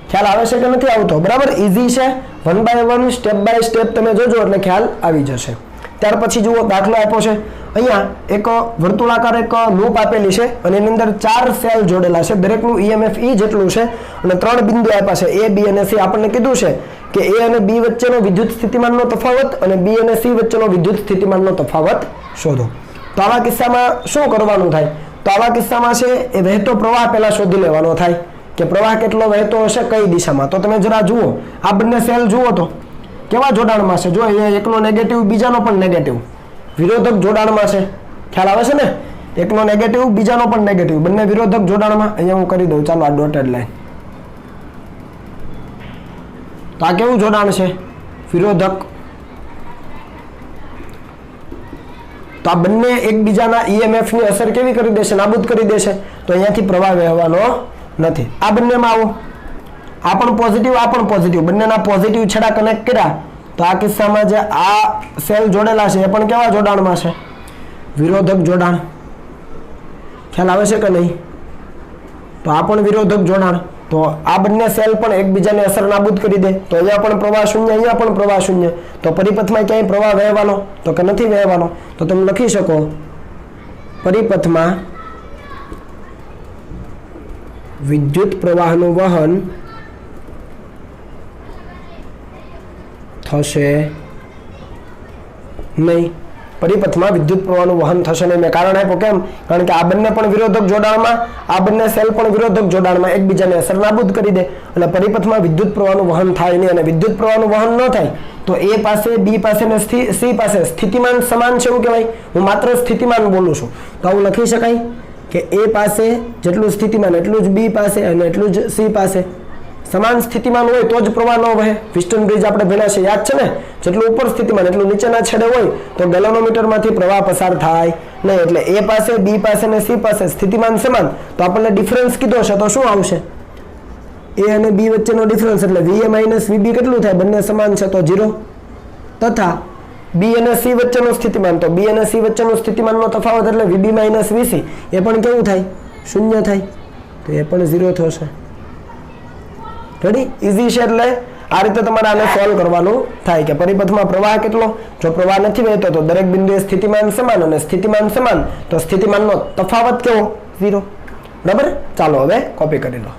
ખ્યાલ આવે છે કે નથી આવતો? બરાબર, ઈઝી છે. 1 by 1 સ્ટેપ બાય સ્ટેપ તમે જોજો એટલે ખ્યાલ આવી જશે. ત્યાર પછી જુઓ દાખલો આપ્યો છે. અહીંયા એક વર્તુળાકાર એક લૂપ આપેલી છે અને એની અંદર 4 સેલ જોડેલા છે. દરેકનું EMF E જેટલું છે અને 3 બિંદુ આપ્યા છે A, B અને C. આપણને કીધું છે કે A અને B વચ્ચેનો વિદ્યુત સ્થિતિમાનનો તફાવત અને B અને C વચ્ચેનો વિદ્યુત સ્થિતિમાનનો તફાવત શોધો. તો આવા કિસ્સામાં શું કરવાનું થાય? તો આવા કિસ્સામાં છે એ વહેતો પ્રવાહ પહેલા શોધી લેવાનો થાય કે પ્રવાહ કેટલો વહેતો હશે કઈ દિશામાં. તો તમે જરા જુઓ, આ બંને સેલ જુઓ તો કેવા જોડાણમાં છે. જો અહીંયા એકનો નેગેટિવ, બીજાનો પણ નેગેટિવ, વિરોધક જોડાણમાં છે. ખ્યાલ આવે છે ને? એકનો નેગેટિવ, બીજાનો પણ નેગેટિવ, બંને વિરોધક જોડાણમાં. અહીંયા હું કરી દઉં, ચાલો આ ડોટેડ લાઈન. તો આ કેવું જોડાણ છે? વિરોધક. તો આ બંને એકબીજાના EMF ની અસર કેવી કરી દેશે? નાબૂદ કરી દેશે. તો અહીંયાથી પ્રવાહ વહેવાનો નથી. આ બંનેમાં આવો, આ પણ પોઝિટિવ, આ પણ પોઝિટિવ, બંનેના પોઝિટિવ છેડા કનેક્ટ કર્યા તો આ કિસ્સામાં જે આ સેલ જોડેલા છે એ પણ કેવા જોડાણમાં છે? વિરોધક જોડાણ. ખ્યાલ આવે છે કે નહીં? તો આ પણ વિરોધક જોડાણ. તો આ બંને સેલ પણ એકબીજાની અસર નાબૂદ કરી દે. તો અહીંયા પણ પ્રવાહ શૂન્ય, અહીંયા પણ પ્રવાહ શૂન્ય. તો પરિપથમાં ક્યાંય પ્રવાહ વહેવાનો? તો કે નથી વહેવાનો. તો તમે લખી શકો પરિપથમાં વિદ્યુત પ્રવાહનું વહન થશે નહીં. પરિપથમાં વિદ્યુત પ્રવાહનું વહન થશે નહીં. મેં કારણ આપ્યું કેમ? કારણ કે આ બંને પણ વિરોધક જોડાણમાં, આ બંને સેલ પણ વિરોધક જોડાણમાં, એકબીજાને અસર નાબૂદ કરી દે અને પરિપથમાં વિદ્યુત પ્રવાહનું વહન થાય નહીં. અને વિદ્યુત પ્રવાહનું વહન ન થાય તો A પાસે, B પાસે અને C પાસે સ્થિતિમાન સમાન છે એવું કહેવાય. હું માત્ર સ્થિતિમાન બોલું છું. તો આવું લખી શકાય કે A પાસે જેટલું સ્થિતિમાન એટલું જ B પાસે અને એટલું જ C પાસે. સમાન સ્થિતિમાન હોય તો જ પ્રવાહ ન વહે. પિસ્ટન બ્રિજ આપણે ભણ્યા છે, યાદ છે ને? જેટલું ઉપર સ્થિતિમાન એટલું નીચેના છેડે હોય તો ગેલોનોમીટરમાંથી પ્રવાહ પસાર થાય નહીં. એટલે A પાસે, B પાસે અને C પાસે સ્થિતિમાન સમાન. તો આપણને ડિફરન્સ કીધો છે તો શું આવશે? A અને B વચ્ચેનો ડિફરન્સ એટલે VA માઇનસ VB કેટલું થાય? બંને સમાન છે તો 0. તથા B અને C વચ્ચેનો સ્થિતિમાન, તો B અને C વચ્ચેનો સ્થિતિમાનનો તફાવત એટલે VB માઇનસ VC એ પણ કેવું થાય? શૂન્ય થાય. તો એ પણ 0 થશે. રેડી? ઈઝી છે. એટલે આ રીતે તમારે આને સોલ્વ કરવાનું થાય કે પરિપથમાં પ્રવાહ કેટલો? જો પ્રવાહ નથી વહેતો તો દરેક બિંદુએ સ્થિતિમાન સમાન અને સ્થિતિમાન સમાન તો સ્થિતિમાનનો તફાવત કેવો? 0. બરાબર? ચાલો હવે કોપી કરી લો.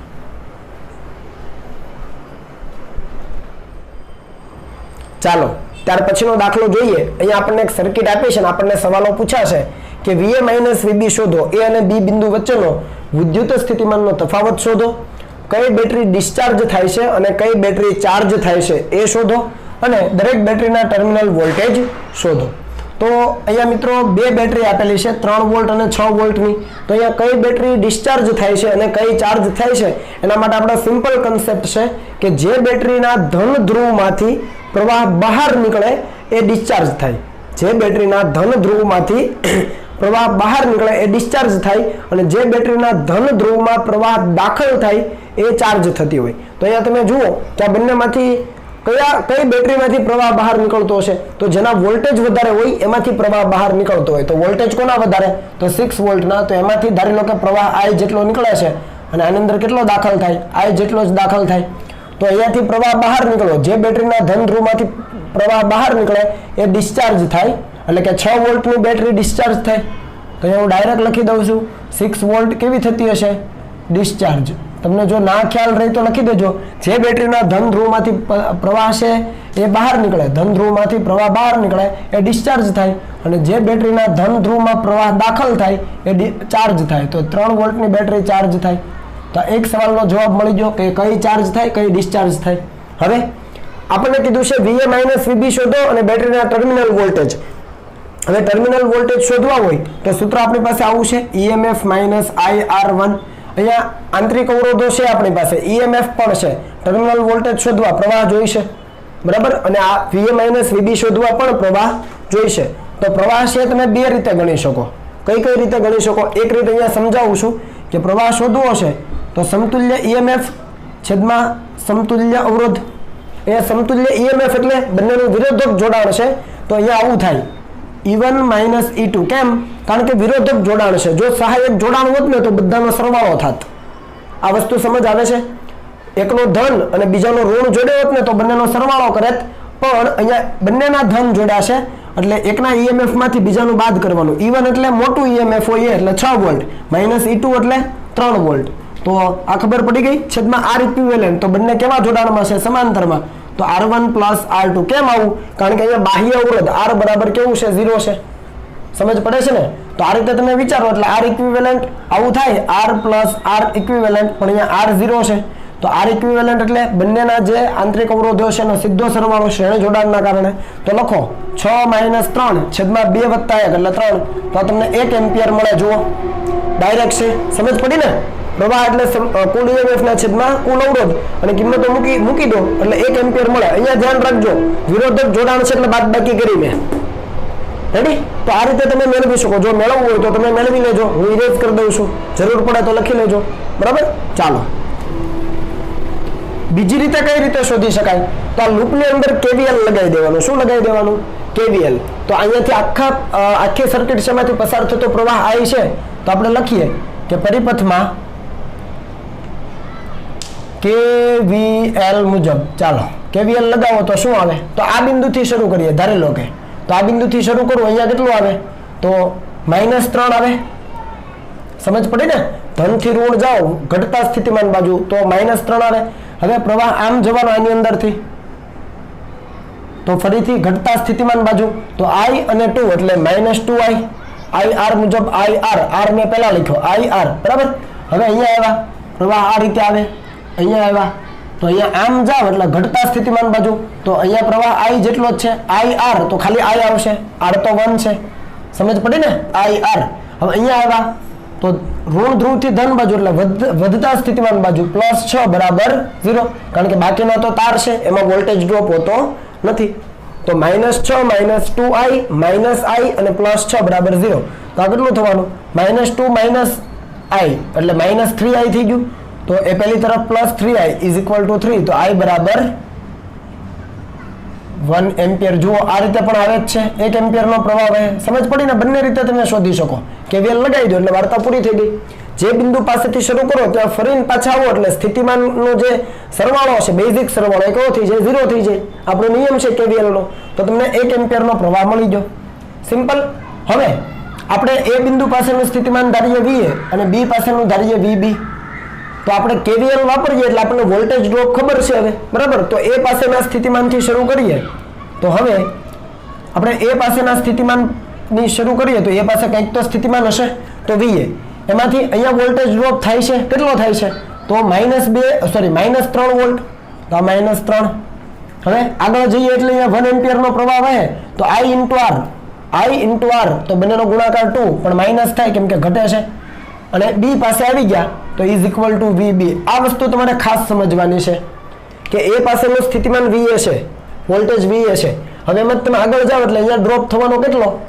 ચાલો ત્યાર પછીનો દાખલો જોઈએ. અહીંયા આપણને એક સર્કિટ આપી છે અને આપણને સવાલો પૂછાશે કે VA માઇનસ VB શોધો. A અને B બિંદુ વચ્ચેનો વિદ્યુત સ્થિતિમાનનો તફાવત શોધો. કઈ બેટરી ડિસ્ચાર્જ થાય છે અને કઈ બેટરી ચાર્જ થાય છે એ શોધો અને દરેક બેટરીના ટર્મિનલ વોલ્ટેજ શોધો. તો અહીંયા મિત્રો બે બેટરી આપેલી છે, 3 વોલ્ટ અને 6 વોલ્ટની. તો અહીંયા કઈ બેટરી ડિસ્ચાર્જ થાય છે અને કઈ ચાર્જ થાય છે એના માટે આપણો સિમ્પલ કન્સેપ્ટ છે કે જે બેટરીના ધન ધ્રુવમાંથી પ્રવાહ બહાર નીકળે એ ડિસ્ચાર્જ થાય. જે બેટરીના ધન ધ્રુવમાંથી પ્રવાહ બહાર નીકળે એ ડિસ્ચાર્જ થાય અને જે બેટરીના ધન ધ્રુવમાં પ્રવાહ દાખલ થાય એ ચાર્જ થતી હોય. તો અહીંયા તમે જુઓ કે આ બંનેમાંથી કઈ બેટરીમાંથી પ્રવાહ બહાર નીકળતો હશે? તો જેના વોલ્ટેજ વધારે હોય એમાંથી પ્રવાહ બહાર નીકળતો હોય. તો વોલ્ટેજ કોના વધારે? તો 6 વોલ્ટના. તો એમાંથી ધારી લો કે પ્રવાહ I જેટલો નીકળે છે અને આની અંદર કેટલો દાખલ થાય? I જેટલો જ દાખલ થાય. તો અહીંયાથી પ્રવાહ બહાર નીકળ્યો. જે બેટરીના ધન ધ્રુવમાંથી પ્રવાહ બહાર નીકળે એ ડિસ્ચાર્જ થાય એટલે કે 6 વોલ્ટની બેટરી ડિસ્ચાર્જ થાય. તો અહીંયા હું ડાયરેક્ટ લખી દઉં છું 6 વોલ્ટ કેવી થતી હશે? ડિસ્ચાર્જ. તમને જો ના ખ્યાલ રહી તો લખી દેજો. જે બેટરીના ધન ધ્રુવમાંથી પ્રવાહ છે એ બહાર નીકળે, ધન ધ્રુવમાંથી પ્રવાહ બહાર નીકળે એ ડિસ્ચાર્જ થાય અને જે બેટરીના ધન ધ્રુવમાં પ્રવાહ દાખલ થાય એ ચાર્જ થાય. તો 3 વોલ્ટની બેટરી ચાર્જ થાય. તો એક સવાલનો જવાબ મળી ગયો કે કઈ ચાર્જ થાય, કઈ ડિસ્ચાર્જ થાય. હવે આપણને કીધું છે VA માઇનસ VB શોધો અને બેટરીના ટર્મિનલ વોલ્ટેજ. હવે ટર્મિનલ વોલ્ટેજ શોધવા હોય તો સૂત્ર આપણી પાસે આવું છે EMF માઇનસ IR1. અહીંયા આંતરિક અવરોધો છે આપણી પાસે, EMF પણ છે. ટર્મિનલ વોલ્ટેજ શોધવા પ્રવાહ જોઈશે. બરાબર? અને આ VA માઇનસ VB શોધવા પણ પ્રવાહ જોઈશે. તો પ્રવાહ છે તમે બે રીતે ગણી શકો. કઈ કઈ રીતે ગણી શકો? એક રીતે અહીંયા સમજાવું છું કે પ્રવાહ શોધવો છે તો સમતુલ્ય EMF છેદમાં સમતુલ્ય અવરોધ. અહીંયા સમતુલ્ય EMF એટલે બંનેનું વિરોધક જોડાણ છે, તો અહીંયા આવું થાય E1 માઇનસ E2. કેમ? કારણ કે વિરોધક જોડાણ છે. જો સહાયક જોડાણ હોત ને તો બધાનો સરવાળો થાત. આ વસ્તુ સમજ આવે છે? એકનો ધન અને બીજાનો ઋણ જોડ્યો હોત ને તો બંનેનો સરવાળો કરે, પણ અહીંયા બંનેના ધન જોડ્યા છે એટલે એકના EMF માંથી બીજાનું બાદ કરવાનું. E1 એટલે મોટું EMF હોય એટલે 6 વોલ્ટ, માઇનસ E2 એટલે 3 વોલ્ટ. તો આ ખબર પડી ગઈ. છેદમાં R ઇક્વિવેલન્ટ, તો બંને કેવા જોડાણમાં છે? સમાંતરમાં. તો R1 પ્લસ R2. કેમ આવું? કારણ કે અહીંયા બાહ્ય અવરોધ R બરાબર કેવું છે? 0 છે. સમજ પડે છે ને? તો આ રીતે તમે વિચારો એટલે R ઇક્વિવેલન્ટ આવું થાય, R પ્લસ R ઇક્વિવેલન્ટ, પણ અહીંયા R 0 છે. તો R ઇક્વિવેલન્ટ એટલે બંનેના જે આંતરિક અવરોધો છે એનો સીધો સરવાળો શ્રેણી જોડાણના કારણે. તો લખો 6 માઇનસ 3 છેદમાં 2 વત્તા 1 એટલે 3. તો તમને 1 એમ્પિયર મળે. જુઓ ડાયરેક્ટ છે. સમજ પડી ને? પ્રવાહ એટલે કુલ EMF ના છેદમાં કુલ અવરોધ અને કિંમતો મૂકી દો એટલે 1 એમ્પિયર મળે. અહીંયા ધ્યાન રાખજો વિરોધક જોડાણ છે એટલે બાદબાકી કરી મેં. રેડી? તો આ રીતે તમે મેળવી શકો. જો મેળવવું હોય તો તમે મેળવી લેજો. હું ઇરેઝ કરી દઉં છું. જરૂર પડે તો લખી લેજો. બરાબર? ચાલો, બીજી રીતે કઈ રીતે શોધી શકાય? તો આ લૂપની અંદર KVL લગાવી દેવાનું. શું લગાવી દેવાનું? KVL. તો અહીંયાથી આખી સર્કિટ શેમાંથી પસાર થતો પ્રવાહ I છે, તો આપણે લખીએ કે પરિપથમાં KVL મુજબ. ચાલો KVL લગાવો તો શું આવે? તો આ બિંદુથી શરૂ કરીએ. ધારી લો કે તો આ બિંદુથી શરૂ કરું, અહીંયા કેટલું આવે? તો -3 આવે. સમજ પડી ને? ધનથી ઋણ જાઓ ઘટતા સ્થિતિમાન બાજુ તો -3 આવે. હવે પ્રવાહ આમ જવાનો આની અંદરથી, તો ફરીથી ઘટતા સ્થિતિમાન બાજુ તો I અને 2 એટલે -2I. IR મુજબ IR ને પહેલા લખ્યો IR. બરાબર? હવે અહીંયા આવ્યા પ્રવાહ આ રીતે આવે, અહીંયા આવ્યા તો અહીંયા આમ જાવ એટલે ઘટતા સ્થિતિમાન બાજુ તો અહીંયા પ્રવાહ I જેટલો જ છે. IR તો ખાલી I આવશે, R તો 1 છે. સમજ પડી ને? IR. હવે અહીંયા આવ્યા તો ઋણ ધ્રુવથી ધન બાજુ એટલે વધતા સ્થિતિમાન બાજુ +6 બરાબર 0, કારણ કે બાકીનો તો તાર છે એમાં વોલ્ટેજ ડ્રોપ હોતો નથી. તો -6 -2I -I અને +6 બરાબર 0. તો આ કેટલું થવાનું? -2 -I એટલે -3I થઈ ગયું. તો એ પહેલી તરફ +3I = 3. તો I બરાબર 1 એમ્પિયર. જુઓ આ રીતે પણ આવે જ છે. 1 એમ્પિયરનો પ્રવાહ વહે. સમજ પડી ને? બંને રીતે તમે શોધી શકો. KVL લગાવી દો એટલે વાર્તા પૂરી થઈ ગઈ. જે બિંદુ પાસેથી શરૂ કરો ત્યાં ફરીને પાછા આવો એટલે સ્થિતિમાનનો જે સરવાળો છે, બેઝિક સરવાળો, એ કેવો થઈ જાય? 0 થઈ જાય. આપણો નિયમ છે KVL નો. તો તમને 1 એમ્પિયરનો પ્રવાહ મળી ગયો. સિમ્પલ. હવે આપણે એ બિંદુ પાસેનું સ્થિતિમાન ધારીએ VA અને B પાસેનું ધારીએ VB. તો આપણે KVL વાપરીએ એટલે આપણને વોલ્ટેજ ડ્રોપ ખબર છે હવે. બરાબર? તો એ પાસેના સ્થિતિમાનથી શરૂ કરીએ. તો હવે આપણે એ પાસેના સ્થિતિમાનની શરૂ કરીએ તો એ પાસે કંઈક તો સ્થિતિમાન હશે, તો VA. એમાંથી અહીંયા વોલ્ટેજ ડ્રોપ થાય છે. કેટલો થાય છે? તો -3 વોલ્ટ. તો આ -3. હવે આગળ જઈએ એટલે અહીંયા 1 એમ્પિયરનો પ્રવાહ વહે તો I into R તો બંનેનો ગુણાકાર 2 પણ માઇનસ થાય કેમ કે ઘટે છે. અને B પાસે આવી ગયા તો = VB. આ વસ્તુ તમારે ખાસ સમજવાની છે કે એ પાસેનું સ્થિતિમાન VA છે, વોલ્ટેજ VA છે. હવે એમ તમે આગળ જાઓ એટલે અહીંયા ડ્રોપ થવાનો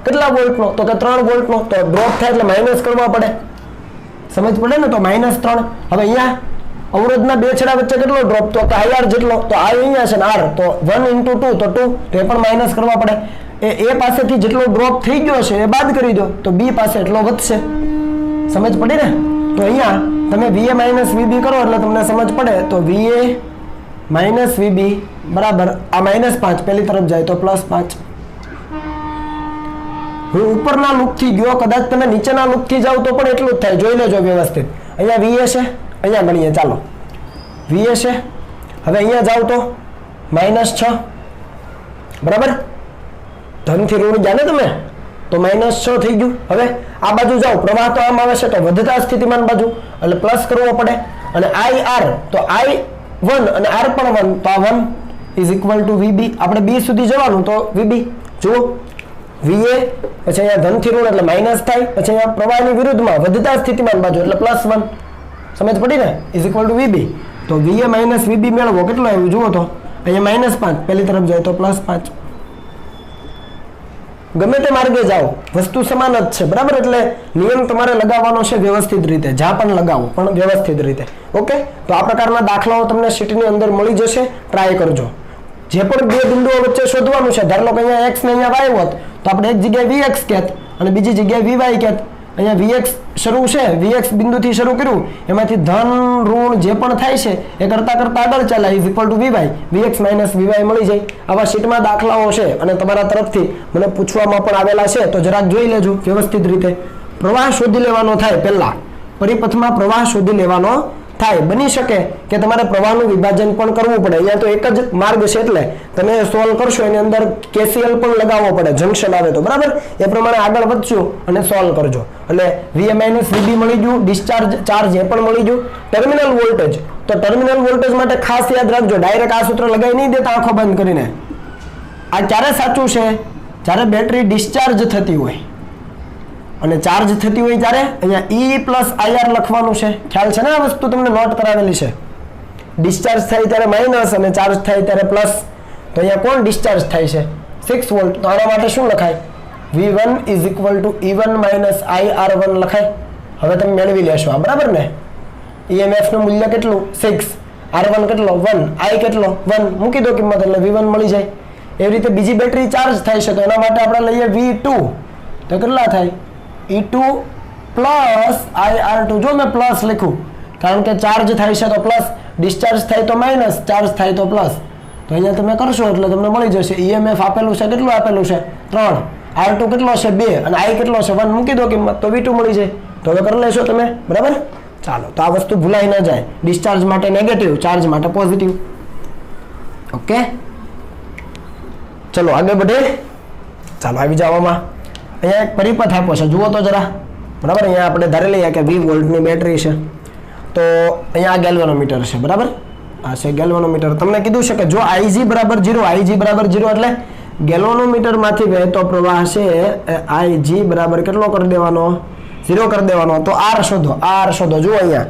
કેટલા વોલ્ટનો? તો કે 3 વોલ્ટનો. તો ડ્રોપ થાય એટલે માઇનસ કરવા પડે. સમજ પડે ને? તો -3. હવે અહીંયા અવરોધના બે છેડા વચ્ચે કેટલો ડ્રોપ? તો IR જેટલો. તો I અહીંયા છે ને R, તો 1 × 2 તો 2. તો એ પણ માઇનસ કરવા પડે. એ પાસેથી જેટલો ડ્રોપ થઈ ગયો છે એ બાદ કરી દો તો B પાસે એટલો વધશે. સમજ પડી ને? તો અહીંયા તમે VA VB કરો એટલે તમને સમજ પડે. તો VA VB બરાબર આ -5 પહેલી તરફ જાય તો +5. હું ઉપરના લૂપથી ગયો, કદાચ તમે નીચેના લૂપથી જાઓ તો પણ એટલું જ થાય. જોઈ લેજો વ્યવસ્થિત. અહીંયા VA છે, અહીંયા ગણીએ. ચાલો VA છે. હવે અહીંયા જાઓ તો -6 બરાબર? ધનથી ઋણ ગયા ને તમે તો -6 થઈ ગયું. હવે આ બાજુ જાઓ, પ્રવાહ તો આમ આવે છે તો વધતા સ્થિતિમાન બાજુ એટલે પ્લસ કરવો પડે. અને IR તો I1 અને R પણ 1 તો આ 1 = VB. આપણે B સુધી જવાનું તો VB. જુઓ VA પછી અહીંયા ધનથી ઋણ એટલે માઇનસ થાય, પછી અહીંયા પ્રવાહની વિરુદ્ધમાં વધતા સ્થિતિમાન બાજુ એટલે +1. સમજ પડી ને? = VB. તો VA VB મેળવો. કેટલો આવ્યું જુઓ તો અહીંયા -5 પહેલી તરફ જાય તો +5. ગમે તે માર્ગે જાઓ વસ્તુ સમાન જ છે. બરાબર? એટલે નિયમ તમારે લગાવવાનો છે વ્યવસ્થિત રીતે. જ્યાં પણ લગાવો પણ વ્યવસ્થિત રીતે. ઓકે? તો આ પ્રકારના દાખલાઓ તમને શીટની અંદર મળી જશે. ટ્રાય કરજો. જે પણ બે બિંદુઓ વચ્ચે શોધવાનું છે, ધારો કે અહીંયા x ને અહીંયા y હોત તો આપણે એક જગ્યાએ vx કહેત અને બીજી જગ્યાએ vy કહેત. અહીંયા vx શરૂ છે, vx બિંદુથી શરૂ કર્યું, એમાંથી ધન ઋણ જે પણ થાય છે એ કરતા કરતા આગળ ચાલે is equal two vy, vx minus vy મળી જાય. આવા શીટમાં દાખલાઓ છે અને તમારા તરફથી મને પૂછવામાં પણ આવેલા છે, તો જરાક જોઈ લેજો વ્યવસ્થિત રીતે. પ્રવાહ શોધી લેવાનો થાય, પહેલા પરિપથમાં પ્રવાહ શોધી લેવાનો થાય. બની શકે કે તમારે પ્રવાહનું વિભાજન પણ કરવું પડે. અહીંયા તો એક જ માર્ગ છે એટલે તમે સોલ્વ કરશો એની અંદર KCL પણ લગાવવો પડે, જંક્શન આવે તો, બરાબર. એ પ્રમાણે આગળ વધશું અને સોલ્વ કરજો. એટલે VA માઇનસ VB મળી ગયું, ડિસ્ચાર્જ ચાર્જ એ પણ મળી ગયું. ટર્મિનલ વોલ્ટેજ, તો ટર્મિનલ વોલ્ટેજ માટે ખાસ યાદ રાખજો, ડાયરેક્ટ આ સૂત્ર લગાવી નહીં દેતા આંખો બંધ કરીને. આ ક્યારે સાચું છે? જ્યારે બેટરી ડિસ્ચાર્જ થતી હોય અને ચાર્જ થતી હોય ત્યારે અહીંયા E પ્લસ IR લખવાનું છે. ખ્યાલ છે ને? આ વસ્તુ તમને નોટ કરાવેલી છે. ડિસ્ચાર્જ થાય ત્યારે માઇનસ અને ચાર્જ થાય ત્યારે પ્લસ. તો અહીંયા કોણ ડિસ્ચાર્જ થાય છે? 6 વોલ્ટ. તો આના માટે શું લખાય? V1 is equal two E1 minus IR1 લખાય. હવે તમે મેળવી લેશો આ, બરાબર ને? EMF નું મૂલ્ય કેટલું? 6. R1 કેટલો? 1. I કેટલો? 1. મૂકી દો કિંમત એટલે V1 મળી જાય. એવી રીતે બીજી બેટરી ચાર્જ થાય છે તો એના માટે આપણે લઈએ V2. તો કેટલા થાય? E2 plus IR2. જો મેં પ્લસ લખ્યું કારણ કે ચાર્જ થાય છે તો પ્લસ, ડિસ્ચાર્જ થાય તો માઇનસ, ચાર્જ થાય તો પ્લસ. તો અહીંયા તમે કરશો એટલે તમને મળી જશે. EMF આપેલું છે, કેટલું આપેલું છે? 3. R2 કેટલો છે? 2. અને I કેટલો છે? 1. મૂકી દો કિંમત તો V2 મળી જાય. તો હવે કરી લેશો તમે, બરાબર. ચાલો, તો આ વસ્તુ ભૂલાઈ ન જાય. ડિસ્ચાર્જ માટે નેગેટિવ, ચાર્જ માટે પોઝિટિવ. ઓકે, ચલો આગળ વધે. ચાલો આવી જવામાં અહીંયા એક પરિપથ આપ્યો છે, જુઓ તો જરા, બરાબર. અહીંયા આપણે ધારી લઈએ કે 20 વોલ્ટની બેટરી છે. તો અહીંયા આ ગેલ્વેનોમીટર છે, બરાબર. આ છે ગેલ્વેનોમીટર. તમને કીધું છે કે જો IG બરાબર 0, IG બરાબર 0 એટલે ગેલ્વેનોમીટરમાંથી વહેતો પ્રવાહ છે IG બરાબર કેટલો કરી દેવાનો? 0 કરી દેવાનો. તો R શોધો, R શોધો. જુઓ અહીંયા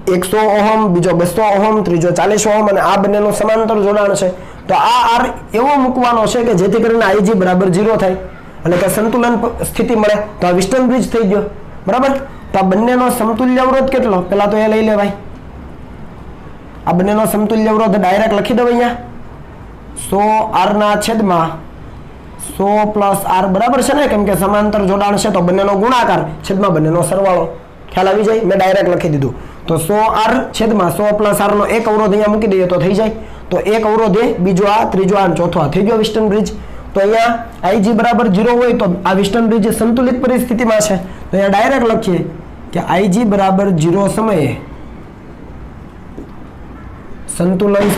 100 ઓહમ, બીજો 200 ઓહમ, ત્રીજો 40 ઓહમ અને આ બંનેનું સમાંતર જોડાણ છે. તો આ R એવો મૂકવાનો છે કે જેથી કરીને IG બરાબર 0 થાય, એટલે કે સંતુલન સ્થિતિ મળે. તો આ વિસ્ટન બ્રિજ થઈ ગયો, બરાબર. તો આ બંનેનો સમતુલ્ય અવરોધ કેટલો? પેલા તો એ લઈ લેવાય. આ બંનેનો સમતુલ્ય અવરોધ ડાયરેક્ટ લખી દો અહીંયા. 100 R ના છેદમાં 100 પ્લસ R, બરાબર છે ને? કેમ કે સમાંતર જોડાણ છે તો બંનેનો ગુણાકાર છેદમાં બંનેનો સરવાળો. ખ્યાલ આવી જાય? મેં ડાયરેક્ટ લખી દીધું. તો 100 R છેદમાં 100 પ્લસ R નો એક અવરોધ અહીંયા મૂકી દઈએ તો થઈ જાય. તો એક અવરોધ એ, બીજો આ, ત્રીજો આ, ચોથો આ, થઈ ગયો વિસ્ટન બ્રિજ. તો અહીંયા IG બરાબર 0 હોય તો આ વિસ્ટન બ્રિજ સંતુલિત પરિસ્થિતિમાં છે. તો અહીંયા ડાયરેક્ટ લખીએ કે IG બરાબર 0 સમયે સંતુલન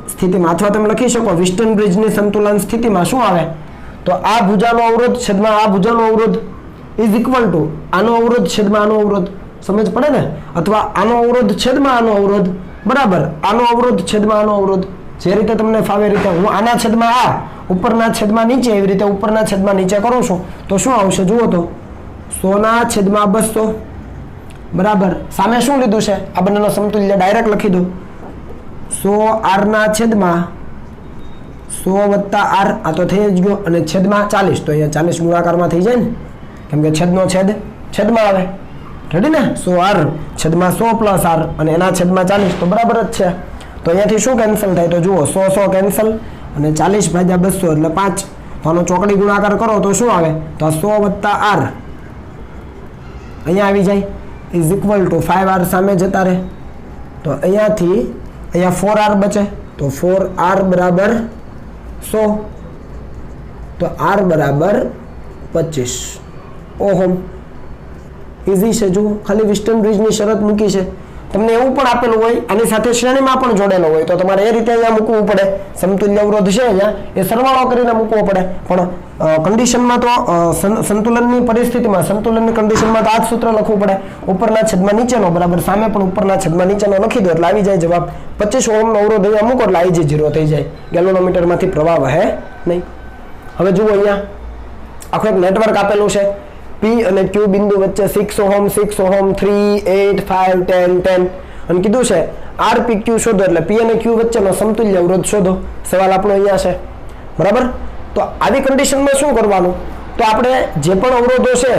સ્થિતિમાં અથવા તમે લખી શકો વિસ્ટન બ્રિજની સંતુલન સ્થિતિમાં શું આવે? તો આ ભુજાનો અવરોધ છેદમાં આ ભુજાનો અવરોધ ઇઝ ઇક્વલ ટુ આનો અવરોધ છેદમાં આનો અવરોધ. સમજ પડે ને? અથવા આનો અવરોધ છેદમાં આનો અવરોધ, બરાબર. આનો અવરોધ છેદમાં આનો અવરોધ. જે રીતે તમને ફાવે રીતે. હું આના છેદમાં આ, ઉપરના છેદમાં નીચે, એવી રીતે ઉપરના છેદમાં નીચે કરું છું તો શું આવશે? જુઓ તો 100 ના છેદમાં 200, બરાબર. સામે શું લીધું છે? આ બંનેનો સમતુલ્ય ડાયરેક્ટ લખી દો. 100 R ના છેદમાં 100 વત્તા R, આ તો થઈ જ ગયો, અને છેદમાં 40. તો અહીંયા 40 ગુણાકારમાં થઈ જાય ને, કેમ કે છેદનો છેદ છેદમાં આવે. રેડી ને? 100 R છેદમાં 100 પ્લસ R અને એના છેદમાં 40, તો બરાબર જ છે. તો અહીંયાથી શું કેન્સલ થાય? તો જુઓ 100 કેન્સલ અને 40 ભાગ્યા 200 એટલે 5. તો આનો ચોકડી ગુણાકાર કરો તો શું આવે? તો 100 વત્તા R અહીંયા આવી જાય ઇઝ ઇક્વલ ટુ 5R સામે જતા રહે. તો અહીંયાથી અહીંયા 4R બચે. તો 4R બરાબર 100. તો R બરાબર 25 ઓહમ. ઇઝી છે. જુઓ, ખાલી વિસ્ટન બ્રિજની શરત મૂકી છે. તમને એવું પણ આપેલું હોય આની સાથે શ્રેણીમાં પણ જોડેલો હોય તો તમારે એ રીતે અહીંયા મૂકવું પડે. સમતુલ્ય અવરોધ છે અહીંયા એ સરવાળો કરીને મૂકવો પડે. પણ કન્ડિશનમાં તો સંતુલનની પરિસ્થિતિમાં, સંતુલનની કન્ડિશનમાં તો આ જ સૂત્ર લખવું પડે. ઉપરના છેદમાં નીચેનો બરાબર સામે પણ ઉપરના છેદમાં નીચેનો લખી દો એટલે આવી જાય જવાબ. 25 ઓહમનો અવરોધ અહીંયા મૂકો એટલે IG 0 થઈ જાય. ગેલ્વેનોમીટરમાંથી પ્રવાહ વહે નહીં. હવે જુઓ અહીંયા આખું એક નેટવર્ક આપેલું છે. P અને Q બિંદુ વચ્ચે 6 ઓહમ, 6 ઓહમ, 3, 8, 5, 10, 10 અને કીધું છે RPQ શોધો. એટલે P અને Q વચ્ચેનો સમતુલ્ય અવરોધ શોધો. સવાલ આપણો અહીંયા છે, બરાબર. તો આવી કન્ડિશનમાં શું કરવાનું? તો આપણે જે પણ અવરોધો છે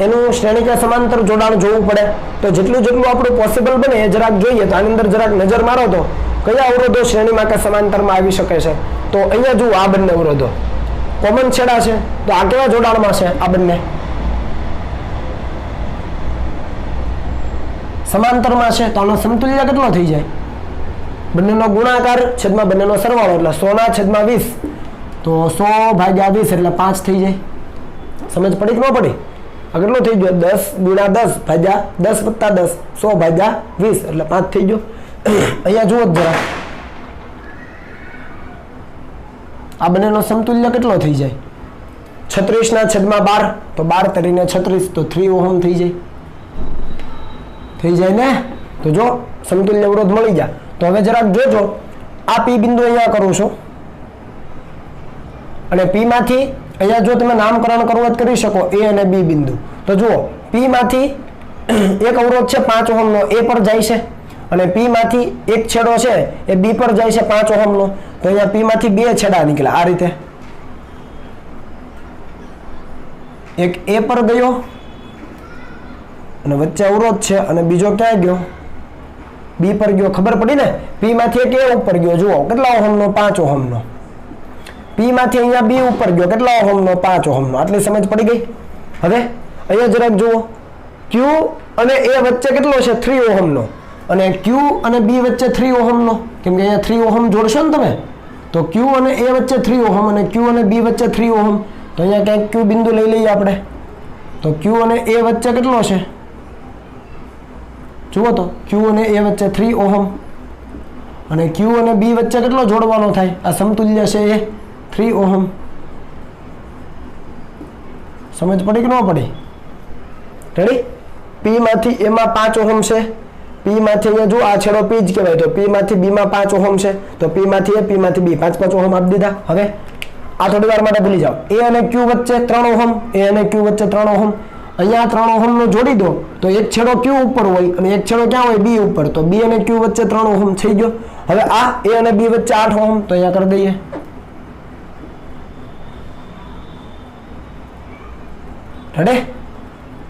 એનું શ્રેણી કે સમાંતર જોડાણ જોવું પડે. તો જેટલું આપણું પોસિબલ બને એ જરાક જોઈએ. તો આની અંદર જરાક નજર મારો તો કયા અવરોધો શ્રેણીમાં કે સમાંતરમાં આવી શકે છે? તો અહીંયા જુઓ આ બંને અવરોધો કોમન છેડા છે, તો આ કેવા જોડાણમાં છે? આ બંને સમાંતરમાં છે, તો આનો સમતુલ્ય કેટલો થઈ જાય? બંનેનો ગુણાકાર છેદમાં બંનેનો સરવાળો એટલે 100/20, તો 100/20 એટલે 5 થઈ જાય. સમજ પડી કે ન પડી? આ કેટલો થઈ ગયો? 10 × 10 ભાગ્યા 10 + 10 100/20 એટલે 5 થઈ ગયો. અહીંયા જુઓ જરા આ બંનેનો સમતુલ્ય કેટલો થઈ જાય? 36/12, તો 12 તરીને 36, તો 3 ઓહમ થઈ જાય. થઈ જાય ને? તો જો સમતુલ્ય અવરોધ મળી ગયા. તો હવે જરાક જોજો, આ P બિંદુ અહીંયા કરું છું અને P માંથી અહીંયા જો તમે નામકરણ કરવું કરી શકો A અને B બિંદુ. તો જુઓ P માંથી એક અવરોધ છે 5 ઓહમનો A પર જાય છે અને P માંથી એક છેડો છે એ B પર જાય છે 5 ઓહમનો. તો અહીંયા P માંથી બે છેડા નીકળ્યા આ રીતે. એક A પર ગયો અને વચ્ચે અવરોધ છે અને બીજો ક્યાં ગયો? B પર ગયો. ખબર પડી ને? P માંથી એક A ઉપર ગયો, જુઓ કેટલા ઓહમનો? 5 ઓહમનો. P માંથી અહીંયા B ઉપર ગયો, કેટલા ઓહમનો? 5 ઓહમનો. આટલી સમજ પડી ગઈ? હવે અહીંયા જરાક જુઓ, Q અને A વચ્ચે કેટલો છે? 3 ઓહમનો. અને Q અને B વચ્ચે 3 ઓહમનો, કેમ કે અહીંયા 3 ઓહમ જોડશો ને તમે, તો Q અને A વચ્ચે 3 ઓહમ અને Q અને B વચ્ચે 3 ઓહમ. તો અહીંયા ક્યાંક Q બિંદુ લઈ લઈએ આપણે. તો Q અને A વચ્ચે કેટલો છે? જુઓ તો Q અને A વચ્ચે 3 ઓહમ અને Q અને B વચ્ચે કેટલો જોડવાનો થાય? આ સમતુલ્ય છે એ 3 ઓહમ. સમજ પડી કે ન પડી? રેડી? P માંથી A માં 5 ઓહમ છે, P માંથી અહીંયા જો આ છેડો P જ કહેવાય, તો P માંથી B માં 5 ઓહમ છે, તો P માંથી A, P માંથી B 5 ઓહમ આપી દીધા. હવે આ થોડી વાર માટે ભૂલી જાઓ. A અને Q વચ્ચે 3 ઓહમ, A અને Q વચ્ચે 3 ઓહમ. અહીંયા 3 ઓહમ નો જોડી દો તો એક છેડો Q ઉપર હોય અને એક છેડો ક્યાં હોય? B ઉપર. તો B અને Q વચ્ચે 3 ઓહમ થઈ ગયો. હવે આ A અને B વચ્ચે 8 ઓહમ, તો અહીંયા કરી દઈએ. રેડી?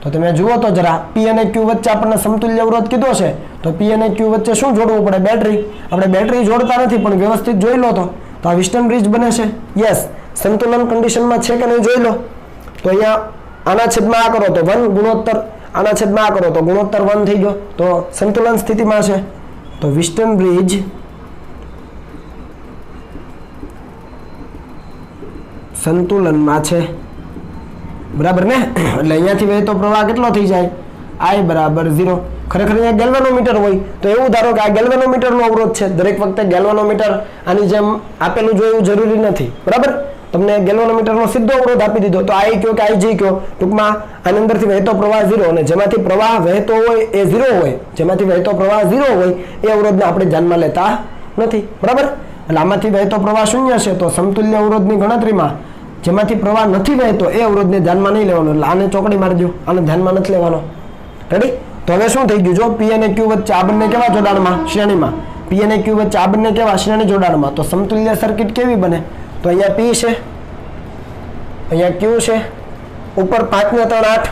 તો તમે જુઓ તો જરા, P અને Q વચ્ચે આપણને સમતુલ્ય અવરોધ કીધો છે, તો P અને Q વચ્ચે શું જોડવું પડે? બેટરી. આપણે બેટરી જોડતા નથી પણ વ્યવસ્થિત જોઈ લો તો આ વિસ્ટન બ્રિજ બને છે. યસ, સંતુલન કન્ડિશનમાં છે કે નહીં જોઈ લો. તો અહીંયા આના છેદમાં આ કરો તો 1 ગુણોત્તર, આના છેદમાં આ કરો તો ગુણોત્તર 1 થઈ ગયો, તો સંતુલન સ્થિતિમાં છે. તો વિસ્ટન બ્રિજ સંતુલનમાં છે, બરાબર ને? એટલે અહીંયાથી વહેતો પ્રવાહ કેટલો થઈ જાય? I = 0. ખરેખર અહીંયા ગેલ્વેનોમીટર હોય તો એવું ધારો કે આ ગેલ્વેનોમીટરનો અવરોધ છે. દરેક વખતે ગેલ્વેનોમીટર આની જેમ આપેલું જોયું જરૂરી નથી, બરાબર? તમને ગેલ્વેનોમીટરનો સીધો અવરોધ આપી દીધો તો I કયો કે IG કયો, ટૂંકમાં આની અંદરથી વહેતો પ્રવાહ 0 અને જેમાંથી પ્રવાહ વહેતો હોય એ 0 હોય, જેમાંથી વહેતો પ્રવાહ 0 હોય એ અવરોધને આપણે ધ્યાનમાં લેતા નથી, બરાબર? એટલે આમાંથી વહેતો પ્રવાહ 0 છે, તો સમતુલ્ય અવરોધની ગણતરીમાં જેમાંથી પ્રવાહ નથી વહેતો એ અવરોધને ધ્યાનમાં નહીં લેવાનો. એટલે આને ચોકડી મારજો, આને ધ્યાનમાં નથી લેવાનો. રેડી? તો હવે શું થઈ ગયું? જો P અને Q વચ્ચે આ બંને કેવા જોડાણમાં? શ્રેણીમાં. P અને Q વચ્ચે આ બંને કેવા? શ્રેણી જોડાણમાં. તો સમતુલ્ય સર્કિટ કેવી બને? તો અહીંયા P છે, અહીંયા Q છે, ઉપર 5 ને 3 8,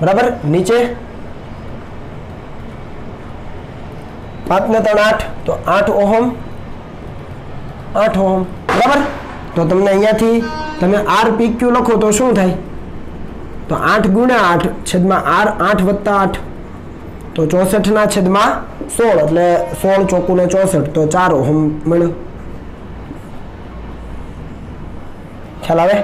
બરાબર? નીચે 5 ને 3 8, તો 8 ઓહમ, 8 ઓહમ, બરાબર? તો તમને અહીંયાથી તમે RPQ લખો તો શું થાય? તો 8 × 8 છેદમાં R, 8 + 8, તો 64/16, એટલે 16 ચોકુને 64, તો 4 ઓહમ મળ્યું. ખ્યાલ આવે?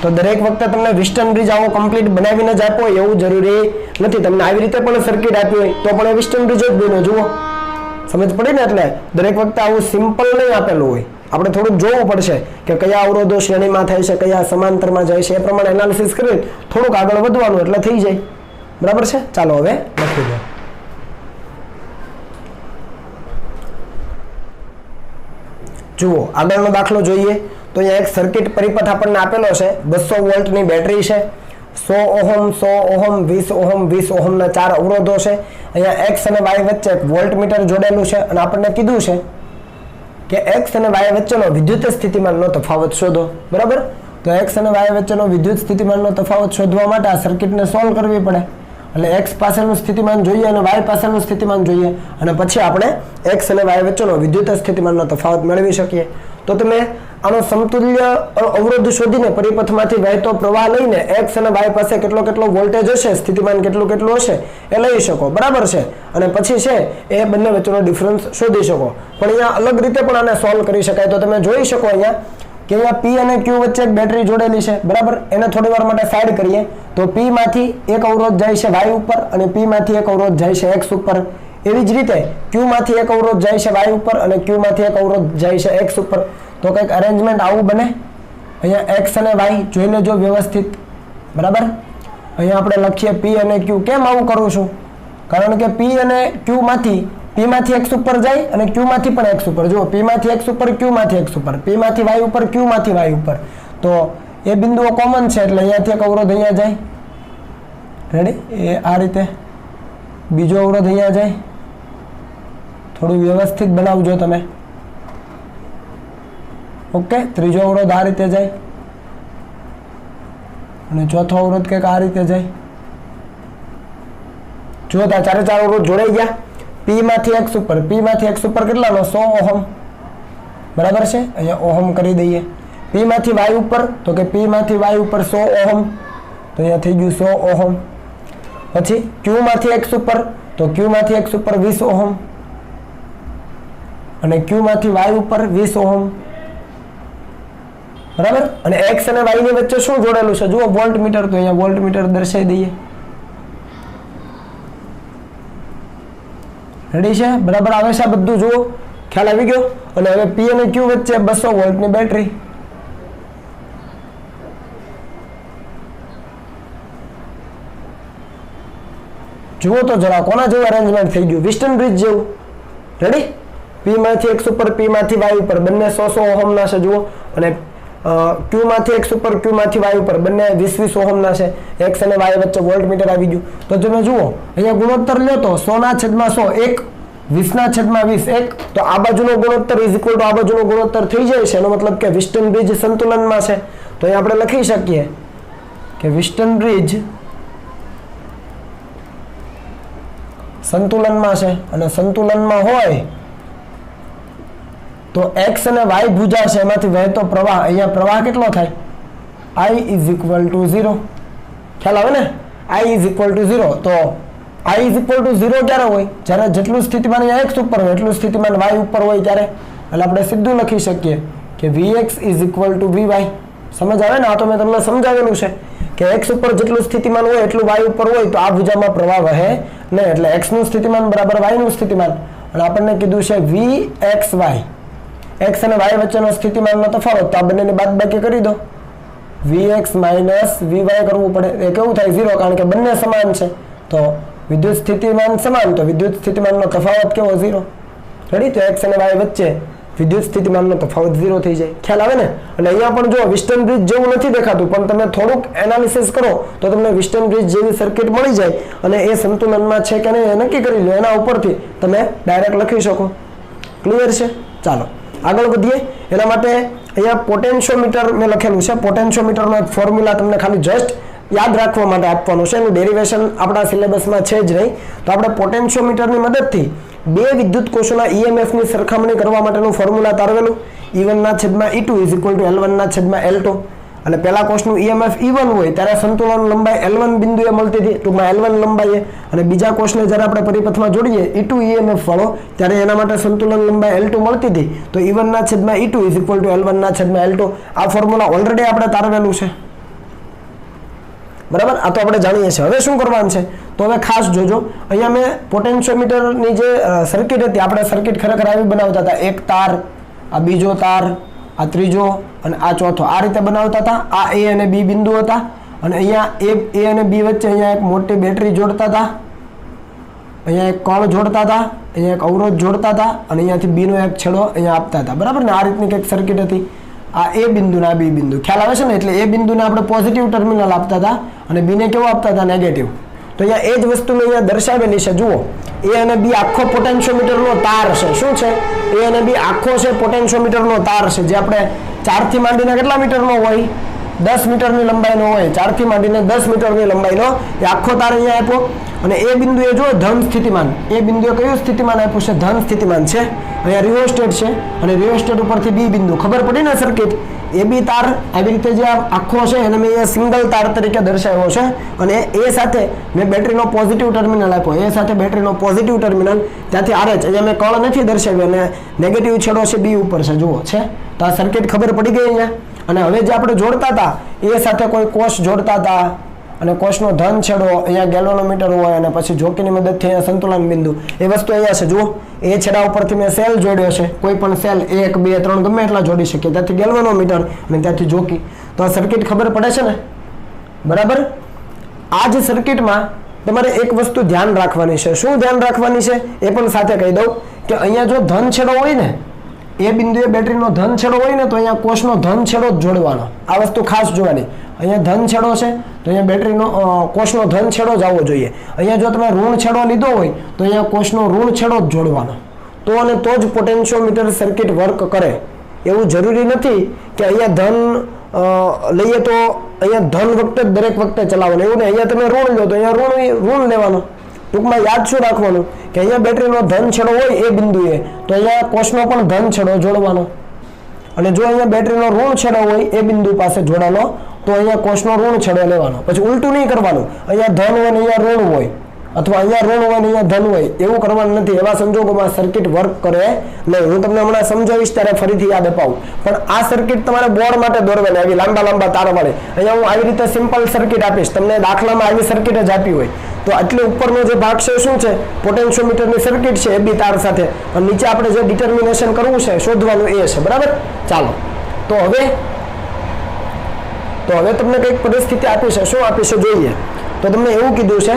તો દરેક વખતે તમને વિસ્ટન બ્રિજ આવો કમ્પ્લીટ બનાવીને જ આપો એવું જરૂરી નથી. તમને આવી રીતે પણ સર્કિટ આપી હોય તો પણ એ વિસ્ટન બ્રિજ જ બન્યો. જુઓ, સમજ પડી ને? એટલે દરેક વખતે આવું સિમ્પલ નહીં આપેલું હોય. આપણે થોડુંક જોવું પડશે કે કયા અવરોધો શ્રેણીમાં થાય છે, કયા સમાંતરમાં જાય છે, એ પ્રમાણે એનાલિસિસ કરી થોડુંક આગળ વધવાનું એટલે થઈ જાય, બરાબર છે? ચાલો હવે લખી દો. જુઓ, આગળનો દાખલો જોઈએ. તો અહીંયા એક સર્કિટ પરિપથ આપણને આપેલો છે. 200 વોલ્ટની બેટરી છે, 100 ઓહમ, 100 ઓહમ, 20 ઓહમ, 20 ઓહમના 4 અવરોધો છે. અહીંયા X અને Y વચ્ચે એક વોલ્ટમીટર જોડેલું છે અને આપણને કીધું છે કે X અને Y વચ્ચેનો વિદ્યુત સ્થિતિમાનનો તફાવત શોધો, બરાબર? તો X અને Y વચ્ચેનો વિદ્યુત સ્થિતિમાનનો તફાવત શોધવા માટે આ સર્કિટને સોલ્વ કરવી પડે. એટલે x પાસેનું સ્થિતિમાન જોઈએ અને y પાસેનું સ્થિતિમાન જોઈએ અને પછી આપણે x અને y વચ્ચેનો વિદ્યુત સ્થિતિમાનનો તફાવત મેળવી શકીએ. તો તમે આનો સમતુલ્ય અવરોધ શોધીને પરિપથમાંથી વહેતો પ્રવાહ લઈને x અને y પાસે કેટલો વોલ્ટેજ હશે, સ્થિતિમાન કેટલું હશે એ લઈ શકો, બરાબર છે. અને પછી છે એ બંને વચ્ચેનો ડિફરન્સ શોધી શકો. પણ અહીંયા અલગ રીતે પણ આને સોલ્વ કરી શકાય. તો તમે જોઈ શકો અહીંયા કે અહીંયા P અને Q વચ્ચે એક બેટરી જોડેલી છે, બરાબર. એને થોડી વાર માટે સાઈડ કરીએ તો P માંથી એક અવરોધ જાય છે y ઉપર અને P માંથી એક અવરોધ જાય છે x ઉપર. એવી જ રીતે Q માંથી એક અવરોધ જાય છે y ઉપર અને Q માંથી એક અવરોધ જાય છે x ઉપર. તો કંઈક અરેન્જમેન્ટ આવું બને. અહીંયા x અને y જોઈ લેજો વ્યવસ્થિત, બરાબર. અહીંયા આપણે લખીએ P અને Q. કેમ આવું કરું છું? કારણ કે P અને Q માંથી P માંથી x ઉપર જાય અને Q માંથી પણ x ઉપર. જુઓ, P માંથી x ઉપર, Q માંથી x ઉપર, P માંથી y ઉપર, Q માંથી y ઉપર. તો એ બિંદુઓ કોમન છે એટલે અહીંયાથી એક અવરોધ અહીંયા જાય. રેડી? એ આ રીતે બીજો અવરોધ અહીંયા જાય. થોડું વ્યવસ્થિત બનાવજો તમે. ઓકે, ત્રીજો અવરોધ આ રીતે જાય અને ચોથો અવરોધ કંઈક આ રીતે જાય. જો ચારે ચાર અવરોધ જોડાઈ ગયા. P માંથી x ઉપર, P માંથી x ઉપર કેટલાનો? 100 ઓહમ, બરાબર છે. અહીંયા ઓહમ કરી દઈએ. P માંથી y ઉપર, તો કે P માંથી y ઉપર 100 ઓહમ, તો અહીંયા થઈ ગયું 100 ઓહમ. પછી Q માંથી x ઉપર, તો Q માંથી x ઉપર 20 ઓહમ અને Q માંથી y ઉપર 20 ઓહમ, બરાબર. અને x અને y ની વચ્ચે શું જોડેલું છે? જુઓ, વોલ્ટમીટર. તો અહીંયા વોલ્ટમીટર દર્શાવી દઈએ. રેડી છે? બરાબર આવે છે બધું? જુઓ, ખ્યાલ આવી ગયો. અને હવે P અને Q વચ્ચે 200 વોલ્ટની બેટરી. જુઓ તો જરા, કોના જેવું અરેન્જમેન્ટ થઈ ગયું? વિસ્ટન બ્રિજ જેવું. રેડી? P માંથી x ઉપર, P માંથી y ઉપર બંને 100 ઓહમના છે. જુઓ, અને Q માંથી x ઉપર, Q માંથી y ઉપર બંને 20 ઓહમના છે. x અને y વચ્ચે વોલ્ટમીટર આવી ગયું. તો તમે જુઓ, અહીંયા ગુણોત્તર લ્યો તો 100/100 1, 20/20 1. તો આ બાજુનો ગુણોત્તર ઇઝ ઇક્વલ ટુ આ બાજુનો ગુણોત્તર થઈ જાય છે. એનો મતલબ કે વિસ્ટન બ્રિજ સંતુલનમાં છે. તો અહીંયા આપણે લખી શકીએ કે વિસ્ટન બ્રિજ સંતુલનમાં છે. અને સંતુલનમાં હોય તો x અને y ભુજા છે, એમાંથી વહેતો પ્રવાહ, અહીંયા પ્રવાહ કેટલો થાય? I is equal two 0. ખ્યાલ આવે ને? I is equal two 0. તો I ઇઝ ઇક્વલ ટુ 0 ક્યારે હોય? જ્યારે જેટલું સ્થિતિમાન અહીંયા x ઉપર હોય એટલું સ્થિતિમાન y ઉપર હોય ત્યારે. એટલે આપણે સીધું લખી શકીએ કે Vx is equal two Vy. સમજ આવે ને? આ તો મેં તમને સમજાવેલું છે કે x ઉપર જેટલું સ્થિતિમાન હોય એટલું y ઉપર હોય તો આ ભુજામાં પ્રવાહ વહે નહીં. એટલે x નું સ્થિતિમાન બરાબર y નું સ્થિતિમાન. અને આપણને કીધું છે Vxy, x અને y વચ્ચેનો સ્થિતિમાનનો તફાવત. તો આ બંનેની બાદબાકી કરી દો. Vx માઇનસ Vy કરવું પડે. એ કેવું થાય? 0, કારણ કે બંને સમાન છે. તો વિદ્યુત સ્થિતિમાન સમાન, તો વિદ્યુત સ્થિતિમાનનો તફાવત કેવો? 0. રેડી? તો x અને y વચ્ચે વિદ્યુત સ્થિતિમાનનો તફાવત 0 થઈ જાય. ખ્યાલ આવે ને? અને અહીંયા પણ જો વિસ્ટન બ્રિજ જેવું નથી દેખાતું, પણ તમે થોડુંક એનાલિસિસ કરો તો તમને વિસ્ટન બ્રિજ જેવી સર્કિટ મળી જાય અને એ સંતુલનમાં છે કે નહીં એ નક્કી કરી લો. એના ઉપરથી તમે ડાયરેક્ટ લખી શકો. ક્લિયર છે? ચાલો આગળ વધીએ. એના માટે અહીંયા પોટેન્શિયોમીટર મેં લખેલું છે. પોટેન્શિયોમીટરનો એક ફોર્મ્યુલા તમને ખાલી જસ્ટ યાદ રાખવા માટે આપવાનું છે. એનું ડેરિવેશન આપણા સિલેબસમાં છે જ નહીં. તો આપણે પોટેન્શિયોમીટરની મદદથી બે વિદ્યુત કોષોના EMF ની સરખામણી કરવા માટેનું ફોર્મ્યુલા તારવેલું. E1/E2 is equal to L1/L2. અને પહેલા કોષનું EMF E1 હોય ત્યારે સંતુલન લંબાઈ L1 બિંદુએ મળતી હતી, ટૂંકમાં L1 લંબાઈએ. અને બીજા કોષને જ્યારે આપણે પરિપથમાં જોડીએ E2 EMF વાળો ત્યારે એના માટે સંતુલન લંબાઈ L2 મળતી હતી. તો E1/E2 is equal to L1/L2. આ ફોર્મ્યુલા ઓલરેડી આપણે તારવેલું છે, બરાબર. આ તો આપણે જાણીએ છીએ. હવે શું કરવાનું છે? તો હવે ખાસ જોજો. અહીંયા મેં પોટેન્શિયોમીટરની જે સર્કિટ હતી, આપણે સર્કિટ ખરેખર આવી બનાવતા હતા. એક તાર, આ બીજો તાર, આ ત્રીજો અને આ ચોથો, આ રીતે બનાવતા હતા. આ A અને B બિંદુ હતા અને અહીંયા A અને B વચ્ચે અહીંયા એક મોટી બેટરી જોડતા હતા, અહીંયા એક કણ જોડતા હતા, અહીંયા એક અવરોધ જોડતા હતા અને અહીંયાથી B નો એક છેડો અહીંયા આપતા હતા, બરાબર ને? આ રીતની કંઈક સર્કિટ હતી. આ A બિંદુ ને આ B બિંદુ, ખ્યાલ આવે છે ને? એટલે A બિંદુને આપણે પોઝિટિવ ટર્મિનલ આપતા હતા અને B ને કેવો આપતા હતા? નેગેટિવ. તો અહીંયા એ જ વસ્તુ મેં અહીંયા દર્શાવેલી છે. જુઓ, A અને B આખો પોટેન્શિયોમીટરનો તાર છે. શું છે? A અને B આખો છે પોટેન્શિયોમીટરનો તાર છે, જે આપણે 4 થી માંડીને કેટલા મીટરનો હોય? 10 મીટરની લંબાઈનો હોય, 4 થી માંડીને 10 મીટરની લંબાઈનો એ આખો તાર અહીંયા આપ્યો અને એ બિંદુએ જો ધન સ્થિતિમાન, એ બિંદુએ કયું સ્થિતિમાન આપ્યું છે? ધન સ્થિતિમાન છે. અહીંયા રિયોસ્ટેટ છે અને રિયોસ્ટેટ ઉપરથી બી બિંદુ ખબર પડી ને સર્કિટ. એ બી તાર આવી રીતે જે આખો છે એને મેં અહીંયા સિંગલ તાર તરીકે દર્શાવ્યો છે અને એ સાથે મેં બેટરીનો પોઝિટિવ ટર્મિનલ આપ્યો, એ સાથે બેટરીનો પોઝિટિવ ટર્મિનલ, ત્યાંથી RH અહીંયા મેં કળ નથી દર્શાવ્યો અને નેગેટિવ છેડો છે બી ઉપર છે, જુઓ છે. તો આ સર્કિટ ખબર પડી ગઈ અહીંયા. અને હવે જે આપણે જોડતા હતા એ સાથે કોઈ કોષ જોડતા હતા અને કોષનો ધન છેડો અહીંયા ગેલ્વેનોમીટર હોય અને પછી જોકીની મદદથી અહીંયા સંતુલન બિંદુ, એ વસ્તુ અહીંયા છે જુઓ. એ છેડા ઉપરથી મેં સેલ જોડ્યો છે, કોઈ પણ સેલ 1 2 3 ગમે એટલા જોડી શકીએ, ત્યાંથી ગેલ્વેનોમીટર અને ત્યાંથી જોકી. તો આ સર્કિટ ખબર પડે છે ને, બરાબર. આ જ સર્કિટમાં તમારે એક વસ્તુ ધ્યાન રાખવાની છે. શું ધ્યાન રાખવાની છે એ પણ સાથે કહી દઉં કે અહીંયા જો ધન છેડો હોય ને, એ બિંદુએ બેટરીનો ધન છેડો હોય ને, તો અહીંયા કોષનો ધન છેડો જ જોડવાનો. આ વસ્તુ ખાસ જોવાની. અહીંયા ધન છેડો છે તો અહીંયા બેટરીનો કોષનો ધન છેડો જ આવવો જોઈએ. અહીંયા જો તમે ઋણ છેડો લીધો હોય તો અહીંયા કોષનો ઋણ છેડો જ જોડવાનો. તો અને તો જ પોટેન્શિયોમીટર સર્કિટ વર્ક કરે. એવું જરૂરી નથી કે અહીંયા ધન લઈએ તો અહીંયા ધન વખતે જ દરેક વખતે ચલાવવાનું, એવું નહીં. અહીંયા તમે ઋણ લો તો અહીંયા ઋણ લેવાનો. ટૂંકમાં યાદ શું રાખવાનું કે અહીંયા બેટરીનો ધન છેડો હોય એ બિંદુએ તો અહીંયા કોષનો પણ ધન છેડો જોડવાનો, અને જો અહીંયા બેટરીનો ઋણ છેડો હોય એ બિંદુ પાસે જોડાનો તો અહીંયા કોષનો ઋણ છેડો લેવાનો. પછી ઉલટું નહીં કરવાનું, અહીંયા ધન હોય ને અહીંયા ઋણ હોય, અથવા અહીંયા ઋણ હોય ને અહીંયા ધન હોય, એવું કરવાનું નથી. એવા સંજોગોમાં સર્કિટ વર્ક કરે નહીં. હું તમને હમણાં સમજાવીશ ત્યારે ફરીથી યાદ અપાવું. પણ આ સર્કિટ તમારે બોર્ડ માટે દોરવાની, આવી લાંબા તારવાળી. અહીંયા હું આવી રીતે સિમ્પલ સર્કિટ આપીશ તમને, દાખલામાં આવી સર્કિટ જ આપી હોય તો આટલી ઉપરનો જે ભાગ છે શું છે? પોટેન્શિયોમીટરની સર્કિટ છે એ બી તાર સાથે, અને નીચે આપણે જે ડિટર્મિનેશન કરવું છે, શોધવાનું એ છે, બરાબર. ચાલો, તો હવે તમને કઈક પરિસ્થિતિ આપી છે. શું આપી છે જોઈએ. તો તમને એવું કીધું છે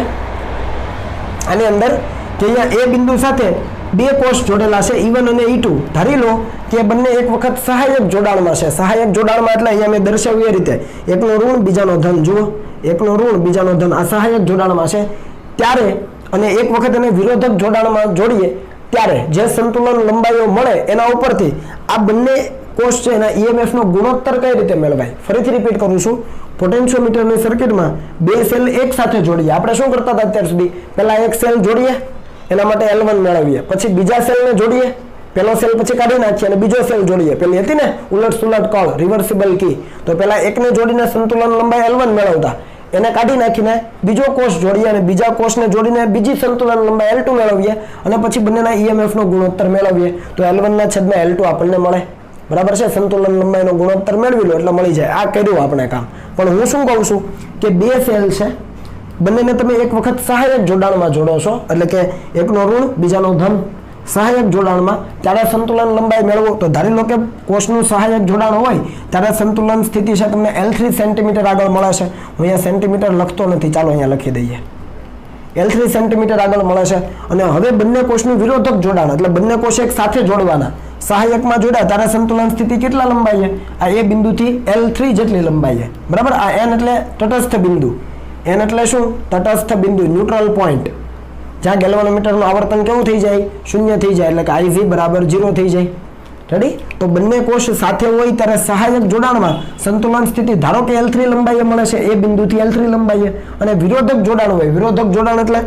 આની અંદર કે અહીંયા એ બિંદુ સાથે બે કોષ જોડેલા છે, E1 અને E2. ધારી લો કે બંને એક વખત સહાયક જોડાણમાં છે. સહાયક જોડાણમાં એટલે અહીંયા મેં દર્શાવ્યું એ રીતે, એકનો ઋણ બીજાનો ધન, જુઓ, એકનો ઋણ બીજાનો ધન, આ સહાયક જોડાણમાં છે. ત્યારે અને એક વખત એને વિરોધક જોડાણમાં જોડીએ ત્યારે જે સંતુલન લંબાઈઓ મળે એના ઉપરથી આ બંને કોષ છે એના EMF નો ગુણોત્તર કઈ રીતે મેળવાય. ફરીથી રિપીટ કરું છું, પોટેન્શિયોમીટરની સર્કિટમાં બે સેલ એક સાથે જોડીએ. આપણે શું કરતા હતા અત્યાર સુધી? પહેલા એક સેલ જોડીએ, એના માટે L1 મેળવીએ, પછી બીજા સેલને જોડીએ, પેલો સેલ પછી કાઢી નાખીએ અને બીજો સેલ જોડીએ. પેલી હતી ને ઉલટ સુલટ કળ, રિવર્સિબલ કી, તો પેલા એકને જોડીને સંતુલન લંબાઈ L1 મેળવતા, એને કાઢી નાખીને બીજો કોષ જોડીએ અને બીજા કોષને જોડીને બીજી સંતુલન લંબાઈ L2 મેળવીએ અને પછી બંનેના EMF નો ગુણોત્તર મેળવીએ. તો L1 ના છેદમાં L2 આપણને મળે, બરાબર છે. સંતુલન લંબાઈનો ગુણોત્તર મેળવી લો એટલે મળી જાય. આ કર્યું આપણે કામ. પણ હું શું કહું છું કે બે સેલ છે, બંનેને તમે એક વખત સહાયક જોડાણમાં જોડો છો, એટલે કે એકનો ઋણ બીજાનો ધન સહાયક જોડાણમાં, ત્યારે સંતુલન લંબાઈ મેળવો. તો ધારી લો કે કોષનું સહાયક જોડાણ હોય ત્યારે સંતુલન સ્થિતિ છે તમને L3 સેન્ટીમીટર આગળ મળે છે. હું અહીંયા સેન્ટીમીટર લખતો નથી, ચાલો અહીંયા લખી દઈએ. L3 સેન્ટીમીટર આગળ મળે છે. અને હવે બંને કોષનું વિરોધક જોડાણ, એટલે બંને કોષ એક સાથે જોડવાના, સહાયકમાં જોડ્યા ત્યારે સંતુલન સ્થિતિ કેટલા લંબાઈ છે? આ એ બિંદુથી L3 જેટલી લંબાઈ છે, બરાબર. આ N એટલે તટસ્થ બિંદુ, N એટલે શું? તટસ્થ બિંદુ, ન્યુટ્રલ પોઈન્ટ, જ્યાં ગેલ્વેનોમીટરનું આવર્તન કેવું થઈ જાય? 0 થઈ જાય, એટલે કે IC બરાબર 0 થઈ જાય. રેડી? તો બંને કોષ સાથે હોય ત્યારે સહાયક જોડાણમાં સંતુલન સ્થિતિ ધારો કે L3 લંબાઈએ મળે છે, એ બિંદુથી L3 લંબાઈએ. અને વિરોધક જોડાણ હોય, વિરોધક જોડાણ એટલે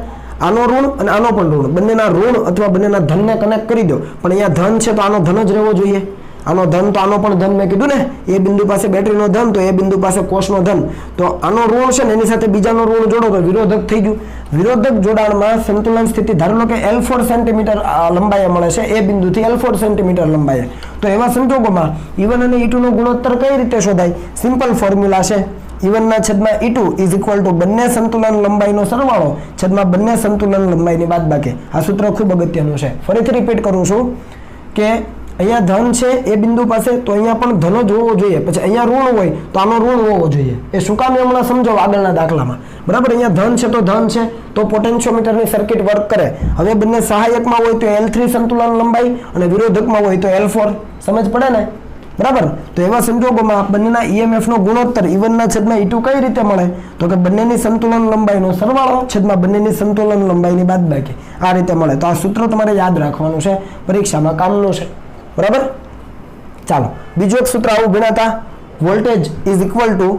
આનો ઋણ અને આનો પણ ઋણ, બંનેના ઋણ અથવા બંનેના ધનને કનેક્ટ કરી દો. પણ અહીંયા ધન છે તો આનો ધન જ રહેવો જોઈએ, આનો ધન તો આનો પણ ધન. મેં કીધું ને, એ બિંદુ પાસે બેટરીનો ધન તો એ બિંદુ પાસે કોષનો ધન, તો આનો ઋણ છે ને એની સાથે બીજાનો ઋણ જોડો તો વિરોધક થઈ ગયું. વિરોધક જોડાણમાં સંતુલન સ્થિતિ ધારો લો કે L4 સેન્ટીમીટર લંબાઈએ મળે છે, એ બિંદુથી L4 સેન્ટીમીટર લંબાઈએ. તો એવા સંજોગોમાં E1 અને E2 નો ગુણોત્તર કઈ રીતે શોધાય? સિમ્પલ ફોર્મ્યુલા છે, E1 ના છેદમાં E2 ઇઝ ઇક્વલ ટુ બંને સંતુલન લંબાઈનો સરવાળો છેદમાં બંને સંતુલન લંબાઈની બાદબાકી. આ સૂત્ર ખૂબ અગત્યનું છે. ફરીથી રિપીટ કરું છું કે અહીંયા ધન છે એ બિંદુ પાસે તો અહીંયા પણ ધન જ હોવો જોઈએ, પછી અહીંયા ઋણ હોય તો આનો ઋણ હોવો જોઈએ. એ શું કામ હમણાં સમજાવો આગળના દાખલામાં, બરાબર. અહીંયા ધન છે તો ધન છે તો પોટેન્શિયોમીટરની સર્કિટ વર્ક કરે. હવે બંને સહાયકમાં હોય તો L3 સંતુલન લંબાઈ અને વિરોધકમાં હોય તો L4. સમજ પડે ને, બરાબર. તો એવા સંજોગોમાં બંનેના EMF નો ગુણોત્તર E1 ના છેદમાં E2 કઈ રીતે મળે? તો કે બંનેની સંતુલન લંબાઈનો સરવાળો છેદમાં બંનેની સંતુલન લંબાઈની બાદબાકી, આ રીતે મળે. તો આ સૂત્ર તમારે યાદ રાખવાનું છે, પરીક્ષામાં કામનું છે, બરાબર. ચાલો બીજું એક સૂત્ર આવું ભણાતા વોલ્ટેજ ઇઝ ઇક્વલ ટુ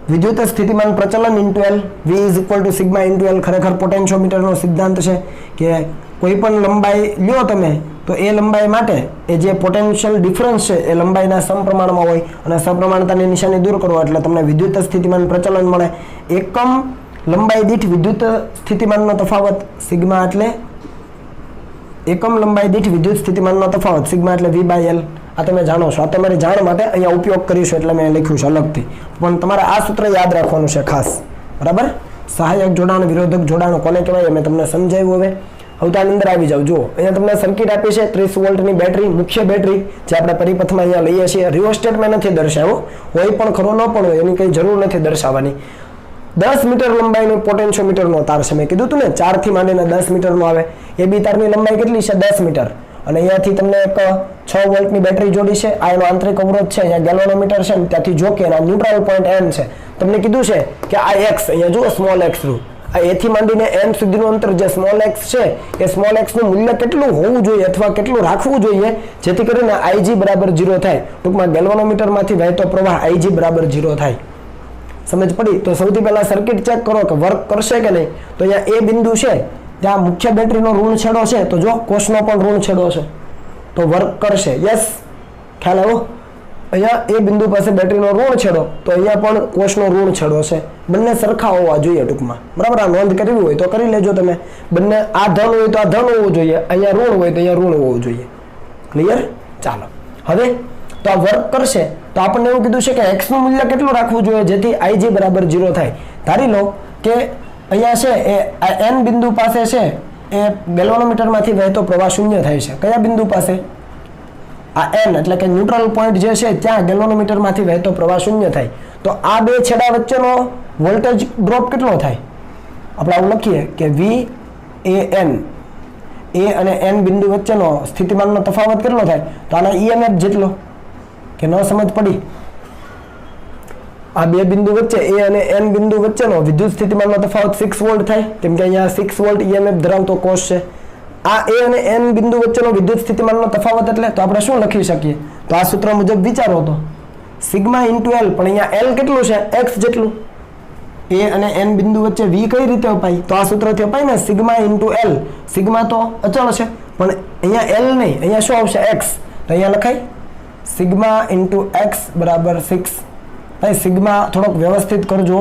વિદ્યુત સ્થિતિમાન પ્રચલન into L, V is equal to sigma into L. ખરેખર પોટેન્શિયોમીટરનો સિદ્ધાંત છે કે કોઈ પણ લંબાઈ લ્યો તમે તો એ લંબાઈ માટે એ જે પોટેન્શિયલ ડિફરન્સ છે એ લંબાઈના સમપ્રમાણમાં હોય અને સપ્રમાણતાની નિશાની દૂર કરો એટલે તમને વિદ્યુત સ્થિતિમાન પ્રચલન મળે. એકમ લંબાઈ દીઠ વિદ્યુત સ્થિતિમાનનો તફાવત સિગ્મા એટલે એકમ લંબાઈ દીઠ વિદ્યુત સ્થિતિમાનનો તફાવત સિગ્મા એટલે વી બાય એલ. આ તમે જાણો છો, આ તમારી જાણ માટે અહીંયા ઉપયોગ કરીશું એટલે મેં લખ્યું છે અલગથી, પણ તમારે આ સૂત્ર યાદ રાખવાનું છે ખાસ, બરાબર. સહાયક જોડાણ, વિરોધક જોડાણ કોને કહેવાય મેં તમને સમજાવ્યું. હવે તો આની અંદર આવી જાવ. જુઓ અહીંયા તમને સર્કિટ આપી છે 30 વોલ્ટની બેટરી, મુખ્ય બેટરી જે આપણે પરિપથમાં અહીંયા લઈએ છીએ. રિઓસ્ટેટ મેં નથી દર્શાવ્યો, હોય પણ ખરો ન પણ હોય એની કંઈ જરૂર નથી દર્શાવવાની. 10 મીટર લંબાઈનું પોટેન્શિયોમીટરનો તાર છે. મેં કીધું હતું ને 4 થી માંડીને 10 મીટરનો આવે. એ બી તારની લંબાઈ કેટલી છે? 10 મીટર. અને અહીંયાથી તમને એક 6 વોલ્ટની બેટરી જોડી છે. આ એનો આંતરિક અવરોધ છે, અહીંયા ગેલ્વાનોમીટર છે, ત્યાંથી જો કે એના ન્યુટ્રલ પોઈન્ટ N છે. તમને કીધું છે કે આ x, અહીંયા જુઓ સ્મોલ x રૂ, આ a થી માંડીને n સુધીનું અંતર જે સ્મોલ x છે એ સ્મોલ x નું મૂલ્ય કેટલું હોવું જોઈએ અથવા કેટલું રાખવું જોઈએ જેથી કરીને Ig બરાબર 0 થાય. ટૂંકમાં ગેલ્વાનોમીટરમાંથી વહેતો પ્રવાહ Ig બરાબર 0 થાય. સમજ પડી? તો સૌથી પહેલા સર્કિટ ચેક કરો કે વર્ક કરશે કે નહીં. તો અહીંયા એ બિંદુ છે ત્યાં મુખ્ય બેટરીનો ઋણ છેડો છે, તો જો કોષનો પણ ઋણ છેડો છે તો વર્ક કરશે. યસ, ખ્યાલ આવ્યો? અહીંયા એ બિંદુ પાસે બેટરીનો ઋણ છેડો, તો અહીંયા પણ કોષનો ઋણ છેડો છે. બંને સરખા હોવા જોઈએ ટૂંકમાં, બરાબર. આ નોંધ કરવી હોય તો કરી લેજો તમે. બંને આ ધન હોય તો આ ધન હોવું જોઈએ, અહીંયા ઋણ હોય તો અહીંયા ઋણ હોવું જોઈએ. ક્લિયર? ચાલો હવે તો આ વર્ક કરશે તો આપણને એવું કીધું છે કે x નું મૂલ્ય કેટલું રાખવું જોઈએ જેથી Ig બરાબર 0 થાય. ધારી લો કે અહીંયા છે એ n બિંદુ પાસે છે એ ગેલ્વાનોમીટરમાંથી વહેતો પ્રવાહ શૂન્ય થાય છે. કયા બિંદુ પાસે? આ n એટલે કે ન્યુટ્રલ પોઈન્ટ જે છે ત્યાં ગેલ્વાનોમીટરમાંથી વહેતો પ્રવાહ શૂન્ય થાય. તો આ બે છેડા વચ્ચેનો વોલ્ટેજ ડ્રોપ કેટલો થાય? આપણે આવું લખીએ કે V a n, a અને n બિંદુ વચ્ચેનો સ્થિતિમાનનો તફાવત કેટલો થાય? તો આના EMF જેટલો. કે ન સમજ પડી? આ બે બિંદુ વચ્ચે a અને n બિંદુ વચ્ચેનો વિદ્યુત સ્થિતિમાનનો તફાવત 6 વોલ્ટ થાય, કેમ કે અહીંયા 6 વોલ્ટ EMF ધરાવતો કોષ છે. આ a અને n બિંદુ વચ્ચેનો વિદ્યુત સ્થિતિમાનનો તફાવત એટલે તો આપણે શું લખી શકીએ? તો આ સૂત્ર મુજબ વિચારો તો સિગ્મા ઇન્ટુ એલ, પણ અહીંયા l કેટલું છે? x જેટલું. a અને n બિંદુ વચ્ચે v કઈ રીતે અપાય? તો આ સૂત્રથી અપાય ને, સિગ્મા ઇન્ટુ એલ. સિગ્મા તો અચળ છે પણ અહીંયા l નહીં, અહીંયા શું આવશે? x. તો અહીંયા લખાય સિગ્મા ઇન્ટુ x બરાબર 6. ભાઈ સિગ્મા થોડોક વ્યવસ્થિત કરજો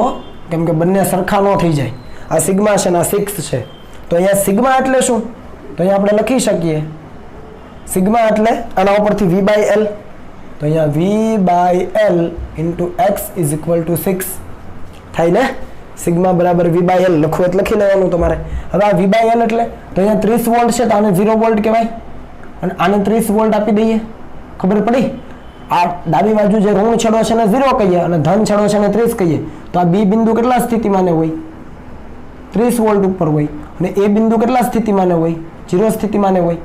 કેમ કે બંને સરખા ન થઈ જાય. આ સિગ્મા છે ને આ 6 છે. તો અહીંયા સિગ્મા એટલે શું? તો અહીંયા આપણે લખી શકીએ સિગ્મા એટલે આના ઉપરથી v બાય l. તો અહીંયા v by l into x is equal to 6 થાય ને. સિગ્મા બરાબર v બાય l લખવું એટલે લખી લેવાનું તમારે. હવે આ v બાય l એટલે તો અહીંયા 30 વોલ્ટ છે તો આને 0 વોલ્ટ કહેવાય અને આને 30 વોલ્ટ આપી દઈએ. ખબર પડી? આ ડાબી બાજુ જે ઋણ છેડો છે ને 0 કહીએ અને ધન છેડો છે ને 30 કહીએ. તો આ બી બિંદુ કેટલા સ્થિતિમાને હોય? 30 વોલ્ટ ઉપર હોય. અને એ બિંદુ કેટલા સ્થિતિમાને હોય? 0 સ્થિતિમાને હોય.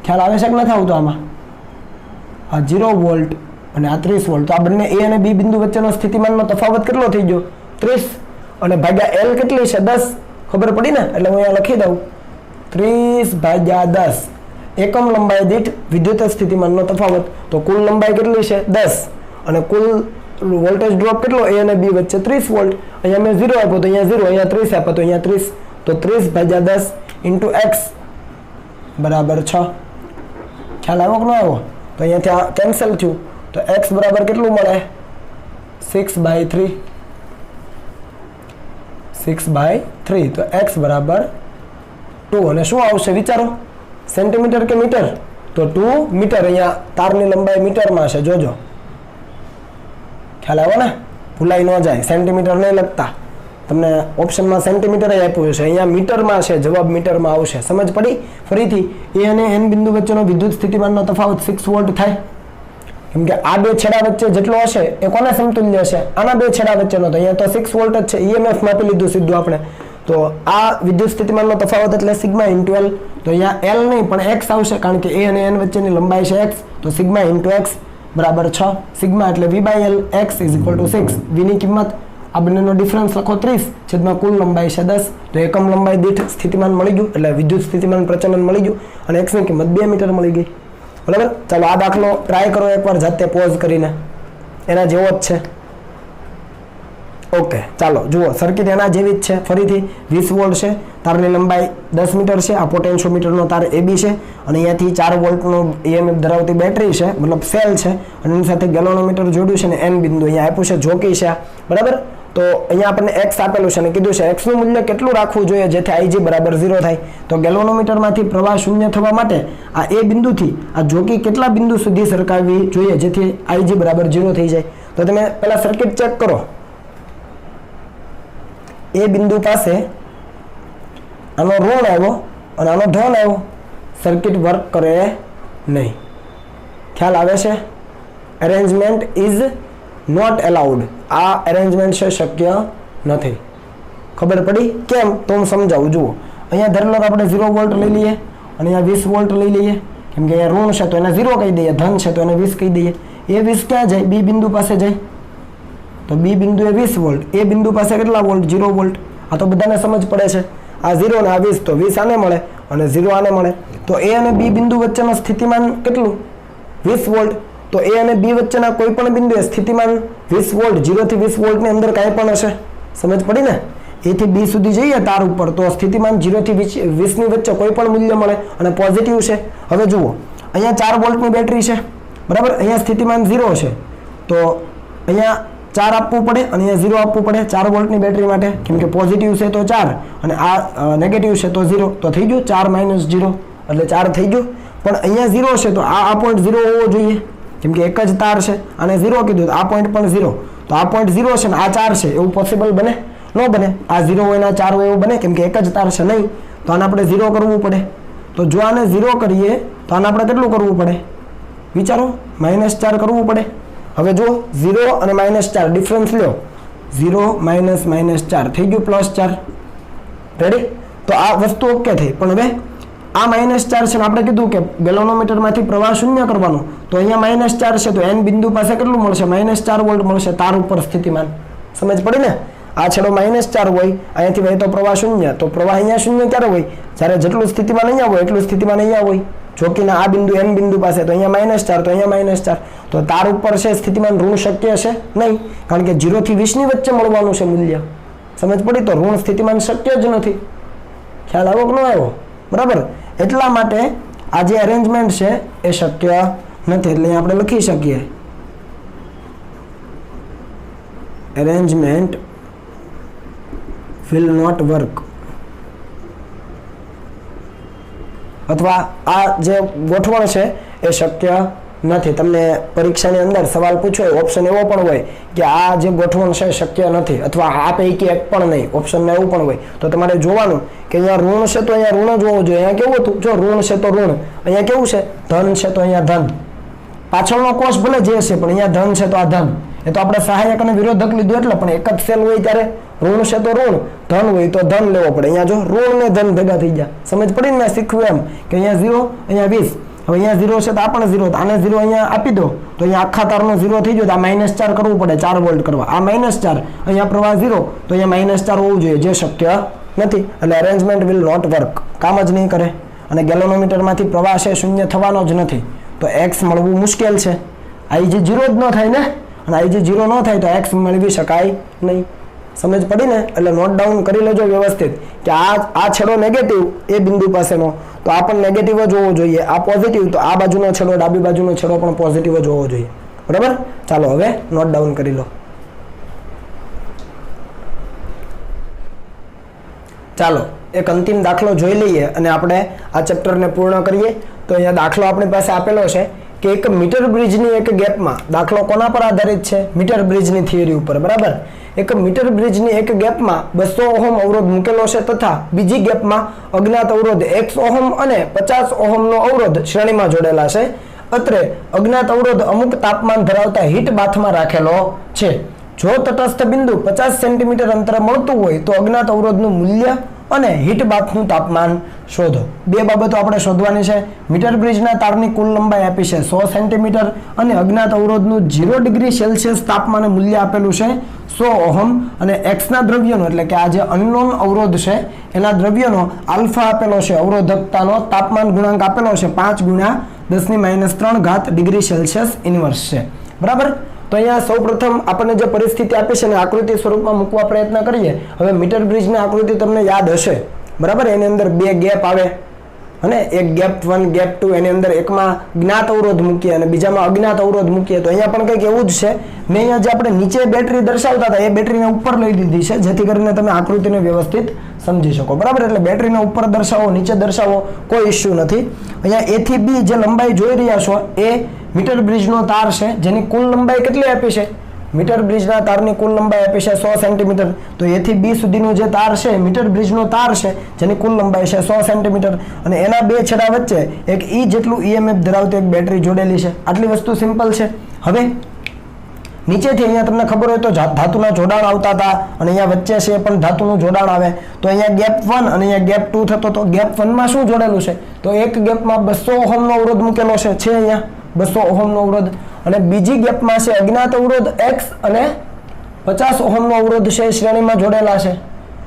ખ્યાલ આવે છે કે નથી આવતો આમાં? આ 0 વોલ્ટ અને આ 30 વોલ્ટ. તો આ બંને એ અને બી બિંદુ વચ્ચેનો સ્થિતિમાનનો તફાવત કેટલો થઈ ગયો? 30 અને ભાગ્યા એલ કેટલી છે? 10. ખબર પડી ને? એટલે હું અહીંયા લખી દઉં 30 ભાગ્યા 10 એકમ લંબાઈ દીઠ વિદ્યુત સ્થિતિમાનનો તફાવત. તો કુલ લંબાઈ કેટલી છે? 10 અને કુલ વોલ્ટેજ ડ્રોપ કેટલો? a અને b વચ્ચે 30 વોલ્ટ. અહીંયા મેં 0 આપ્યો તો અહીંયા 0, અહીંયા 30 આપ્યો તો અહીંયા 30. તો 30 ભાગ્યા 10 ઇન્ટુ x બરાબર 6. ખ્યાલ આવ્યો કે ન આવ્યો? તો અહીંયાથી આ કેન્સલ થયું તો x બરાબર કેટલું મળે? 6/3. 6/3. તો x બરાબર 2. અને શું આવશે વિચારો? સેન્ટીમીટર કે મીટર? તો 2 મીટર. અહીંયા તારની લંબાઈ મીટરમાં છે, જોજો. ખ્યાલ આવ્યો ને? ભૂલાઈ ન જાય. સેન્ટીમીટર નહીં લખતા, તમને ઓપ્શનમાં સેન્ટીમીટર આપ્યું છે, અહીંયા મીટરમાં છે, જવાબ મીટરમાં આવશે. સમજ પડી? ફરીથી એ અને n બિંદુ વચ્ચેનો વિદ્યુત સ્થિતિમાનનો તફાવત 6 વોલ્ટ થાય કેમ કે આ બે છેડા વચ્ચે જેટલો હશે એ કોને સમતુલ્ય છે? આના બે છેડા વચ્ચેનો. તો અહીંયા તો 6 વોલ્ટ જ છે, EMF માપી લીધું સીધું આપણે. તો આ વિદ્યુત સ્થિતિમાનનો તફાવત એટલે સિગ્મા ઇન્ટુ એલ. તો અહીંયા l નહીં પણ x આવશે કારણ કે a અને n વચ્ચેની લંબાઈ છે x. તો સિગ્મા ઇન્ટુ x બરાબર 6. સિગ્મા એટલે v by l, x is equal to 6. v ની કિંમત આ બંનેનો ડિફરન્સ લખો 30 છેદમાં કુલ લંબાઈ છે 10. તો એકમ લંબાઈ દીઠ સ્થિતિમાન મળી ગયું એટલે વિદ્યુત સ્થિતિમાન પ્રચલન મળી ગયું અને x ની કિંમત 2 મીટર મળી ગઈ. બરાબર? ચાલો આ દાખલો ટ્રાય કરો એકવાર જાતે પોઝ કરીને. એના જેવો જ છે. ઓકે, ચાલો જુઓ, સર્કિટ એના જેવી જ છે. ફરીથી 20 વોલ્ટ છે, તારની લંબાઈ 10 મીટર છે, આ પોટેન્શિયોમીટરનો તાર AB છે, અને અહીંયાથી 4 વોલ્ટનો EMF ધરાવતી બેટરી છે, મતલબ સેલ છે, અને એની સાથે ગેલોનોમીટર જોડ્યું છે, ને N બિંદુ અહીંયા આપ્યું છે, જોકી છે, બરાબર. તો અહીંયા આપણને x આપેલું છે અને કીધું છે x નું મૂલ્ય કેટલું રાખવું જોઈએ જેથી Ig બરાબર 0 થાય. તો ગેલોનોમીટરમાંથી પ્રવાહ શૂન્ય થવા માટે આ A બિંદુથી આ જોકી કેટલા બિંદુ સુધી સરકાવવી જોઈએ જેથી Ig બરાબર 0 થઈ જાય. તો તમે પહેલા સર્કિટ ચેક કરો. A બિંદુ પાસે આનો ઋણ આવ્યો અને આનો ધન આવ્યો, સર્કિટ વર્ક કરે નહીં. ખ્યાલ આવે છે? Arrangement is not allowed. આ અરેન્જમેન્ટ છે શક્ય નથી. ખબર પડી કેમ? તો હું સમજાવું. જુઓ, અહીંયા ધારો કે આપણે 0 વોલ્ટ લઈ લઈએ અને અહીંયા 20 વોલ્ટ લઈ લઈએ, કેમ કે અહીંયા ઋણ છે તો એને 0 કહી દઈએ, ધન છે તો એને 20 કહી દઈએ. એ 20 ક્યાં જાય? B બિંદુ પાસે જાય. તો B બિંદુ એ 20 વોલ્ટ, એ બિંદુ પાસે કેટલા વોલ્ટ? 0 વોલ્ટ. આ તો બધાને સમજ પડે છે. આ 0 ને આ 20, તો 20 આને મળે અને 0 આને મળે. તો A અને B બિંદુ વચ્ચેનો સ્થિતિમાન કેટલું? 20 વોલ્ટ. તો A અને B વચ્ચેના કોઈ પણ બિંદુએ સ્થિતિમાન 20 વોલ્ટ, 0 થી 20 વોલ્ટની અંદર કાંઈ પણ હશે. સમજ પડી ને? A થી B સુધી જઈએ તાર ઉપર તો સ્થિતિમાન 0 થી 20 ની વચ્ચે કોઈ પણ મૂલ્ય મળે અને પોઝિટિવ છે. હવે જુઓ, અહીંયા 4 વોલ્ટની બેટરી છે, બરાબર. અહીંયા સ્થિતિમાન 0 છે, તો અહીંયા 4 આપવું પડે અને અહીંયા 0 આપવું પડે 4 વોલ્ટની બેટરી માટે, કેમ કે પોઝિટિવ છે તો 4 અને આ નેગેટિવ છે તો 0. તો થઈ ગયું 4 - 0 એટલે 4 થઈ ગયું. પણ અહીંયા 0 છે તો આ પોઈન્ટ 0 હોવો જોઈએ, કેમ કે એક જ તાર છે. આને 0 કીધું તો આ પોઈન્ટ પણ 0. તો આ પોઈન્ટ 0 છે ને આ 4 છે, એવું પોસિબલ બને? ન બને. આ 0 હોય ને આ 4 હોય એવું બને? કેમ કે એક જ તાર છે નહીં. તો આને આપણે 0 કરવું પડે. તો જો આને 0 કરીએ તો આને આપણે કેટલું કરવું પડે? વિચારો, -4 કરવું પડે. હવે જો 0 અને -4 ડિફરન્સ લ્યો, 0 - -4 થઈ ગયું +4. રેડી? તો આ વસ્તુ ઓકે થઈ. પણ હવે આ -4 છે ને આપણે કીધું કે ગેલોનોમીટરમાંથી પ્રવાહ શૂન્ય કરવાનો, તો અહીંયા -4 છે તો N બિંદુ પાસે કેટલું મળશે? -4 વોલ્ટ મળશે તાર ઉપર સ્થિતિમાન. સમજ પડી ને? આ છેડો -4 હોય, અહીંયાથી વહેતો પ્રવાહ શૂન્ય, તો પ્રવાહ અહીંયા શૂન્ય ક્યારે હોય? જ્યારે જેટલું સ્થિતિમાન અહીંયા હોય એટલું સ્થિતિમાન અહીંયા હોય. જોકીના આ બિંદુ N બિંદુ પાસે તો અહીંયા -4, તો અહીંયા -4. તો તાર ઉપર છે સ્થિતિમાન ઋણ શક્ય છે નહીં, કારણ કે 0 થી 20 ની વચ્ચે મળવાનું છે મૂલ્ય. સમજ પડી? તો ઋણ સ્થિતિમાન શક્ય જ નથી. ખ્યાલ આવ્યો કે ન આવ્યો? બરાબર. એટલા માટે આ જે અરેન્જમેન્ટ છે એ શક્ય નથી. એટલે આપણે લખી શકીએ arrangement will not work. અથવા આ જે ગોઠવણ છે એ શક્ય નથી. તમને પરીક્ષાની અંદર સવાલ પૂછ્યો હોય, ઓપ્શન એવો પણ હોય કે આ જે ગોઠવણ છે શક્ય નથી, અથવા આ પૈકી એક પણ નહીં, ઓપ્શનમાં એવું પણ હોય. તો તમારે જોવાનું કે અહીંયા ઋણ છે તો અહીંયા ઋણ જ હોવું જોઈએ. અહીંયા કેવું હતું? જો ઋણ છે તો ઋણ, અહીંયા કેવું છે? ધન છે તો અહીંયા ધન. પાછળનો કોષ ભલે જે છે પણ અહીંયા ધન છે તો આ ધન. એ તો આપણે સહાયક અને વિરોધક લીધું એટલે, પણ એક જ સેલ હોય ત્યારે ઋણ છે તો ઋણ, ધન હોય તો ધન લેવો પડે. અહીંયા જો ઋણ ને ધન ભેગા થઈ ગયા. સમજ પડી ને? શીખવું એમ કે અહીંયા 0, અહીંયા 20. હવે અહીંયા 0 છે તો આ પણ 0, તો આને 0 અહીંયા આપી દો તો અહીંયા આખા તારનો 0 થઈ ગયો. તો આ -4 કરવું પડે 4 વોલ્ટ કરવા. આ -4, અહીંયા પ્રવાહ 0, તો અહીંયા -4 હોવું જોઈએ, જે શક્ય નથી. એટલે અરેન્જમેન્ટ વિલ નોટ વર્ક, કામ જ નહીં કરે. અને ગેલોનોમીટરમાંથી પ્રવાહ છે શૂન્ય થવાનો જ નથી, તો x મળવું મુશ્કેલ છે. Ig 0 જ ન થાય ને, અને Ig 0 ન થાય તો x મેળવી શકાય નહીં. સમજ પડી ને? એટલે નોટ ડાઉન કરી લેજો વ્યવસ્થિત કે આ છેડો નેગેટિવ એ બિંદુ પાસેનો, તો આ પણ નેગેટિવ જ હોવો જોઈએ. આ પોઝિટિવ, તો આ બાજુનો છેડો, ડાબી બાજુનો છેડો પણ પોઝિટિવ જ હોવો જોઈએ. બરાબર? ચાલો હવે નોટ ડાઉન કરી લો. ચાલો એક અંતિમ દાખલો જોઈ લઈએ અને આપણે આ ચેપ્ટરને પૂર્ણ કરીએ. તો અહીંયા દાખલો આપણી પાસે આપેલો છે કે એક મીટર બ્રિજની એક ગેપમાં, દાખલો કોના પર આધારિત છે? મીટર બ્રિજની થિયરી ઉપર. બરાબર. એક મીટર બ્રિજની એક ગેપમાં 200 ઓહમ અવરોધ મૂકેલો છે તથા બીજી ગેપમાં અજ્ઞાત અવરોધ x ઓહમ અને 50 ઓહમનો અવરોધ શ્રેણીમાં જોડેલા છે. અત્રે અજ્ઞાત અવરોધ અમુક તાપમાન ધરાવતા હીટ બાથમાં રાખેલો છે. જો તટસ્થ બિંદુ 50 સેન્ટીમીટર અંતરે મળતું હોય તો અજ્ઞાત અવરોધનું મૂલ્ય અને હીટ બાથનું તાપમાન શોધો. બે બાબતો આપણે શોધવાની છે. મીટર બ્રિજના તારની કુલ લંબાઈ આપી છે 100 સેન્ટીમીટર અને અજ્ઞાત અવરોધનું 0 ડિગ્રી સેલ્સિયસ તાપમાને મૂલ્ય આપેલું છે 100 ઓહમ, અને એક્સના દ્રવ્યનો એટલે કે આ જે અનનોન અવરોધ છે એના દ્રવ્યનો આલ્ફા આપેલો છે, અવરોધકતાનો તાપમાન ગુણાંક આપેલો છે 5 × 10⁻³ ડિગ્રી સેલ્સિયસ ઇન્વર્સ છે. બરાબર. તો અહીંયા સૌપ્રથમ આપણને જે પરિસ્થિતિ આપી છે ને આકૃતિ સ્વરૂપમાં મૂકવા પ્રયત્ન કરીએ. હવે મીટર બ્રિજની આકૃતિ તમને યાદ હશે, બરાબર. એની અંદર બે ગેપ આવે અને એક ગેપ 1 ગેપ 2, એની અંદર એકમાં જ્ઞાત અવરોધ મૂકીએ અને બીજામાં અજ્ઞાત અવરોધ મૂકીએ. તો અહીંયા પણ કંઈક એવું જ છે. મેં અહીંયા જે આપણે નીચે બેટરી દર્શાવતા હતા એ બેટરીને ઉપર લઈ દીધી છે, જેથી કરીને તમે આકૃતિને વ્યવસ્થિત સમજી શકો, બરાબર. એટલે બેટરીને ઉપર દર્શાવો, નીચે દર્શાવો, કોઈ ઇસ્યુ નથી. અહીંયા A થી B જે લંબાઈ જોઈ રહ્યા છો એ મીટર બ્રિજનો તાર છે, જેની કુલ લંબાઈ કેટલી આપી છે? મીટર બ્રિજના તારની કુલ લંબાઈ આપી છે 100 સેન્ટીમીટર. તો A થી B સુધીનો જે તાર છે મીટર બ્રિજનો તાર છે, જેની કુલ લંબાઈ છે 100 સેન્ટીમીટર, અને એના બે છેડા વચ્ચે એક E જેટલું EMF ધરાવતી એક બેટરી જોડેલી છે. આટલી વસ્તુ સિમ્પલ છે. હવે નીચેથી અહીંયા તમને ખબર હોય તો ધાતુના જોડાણ આવતા હતા અને અહીંયા વચ્ચે છે પણ ધાતુનું જોડાણ આવે. તો અહીંયા ગેપ 1 અને અહીંયા ગેપ 2 થતો. તો ગેપ 1 માં શું જોડેલું છે? તો એક ગેપમાં 200 ઓહમનો અવરોધ મૂકેલો છે અહીંયા 200 ઓહમનો અવરોધ, અને બીજી ગેપમાં છે અજ્ઞાત અવરોધ X અને 50 ઓહમનો અવરોધ છે, શ્રેણીમાં જોડેલા છે.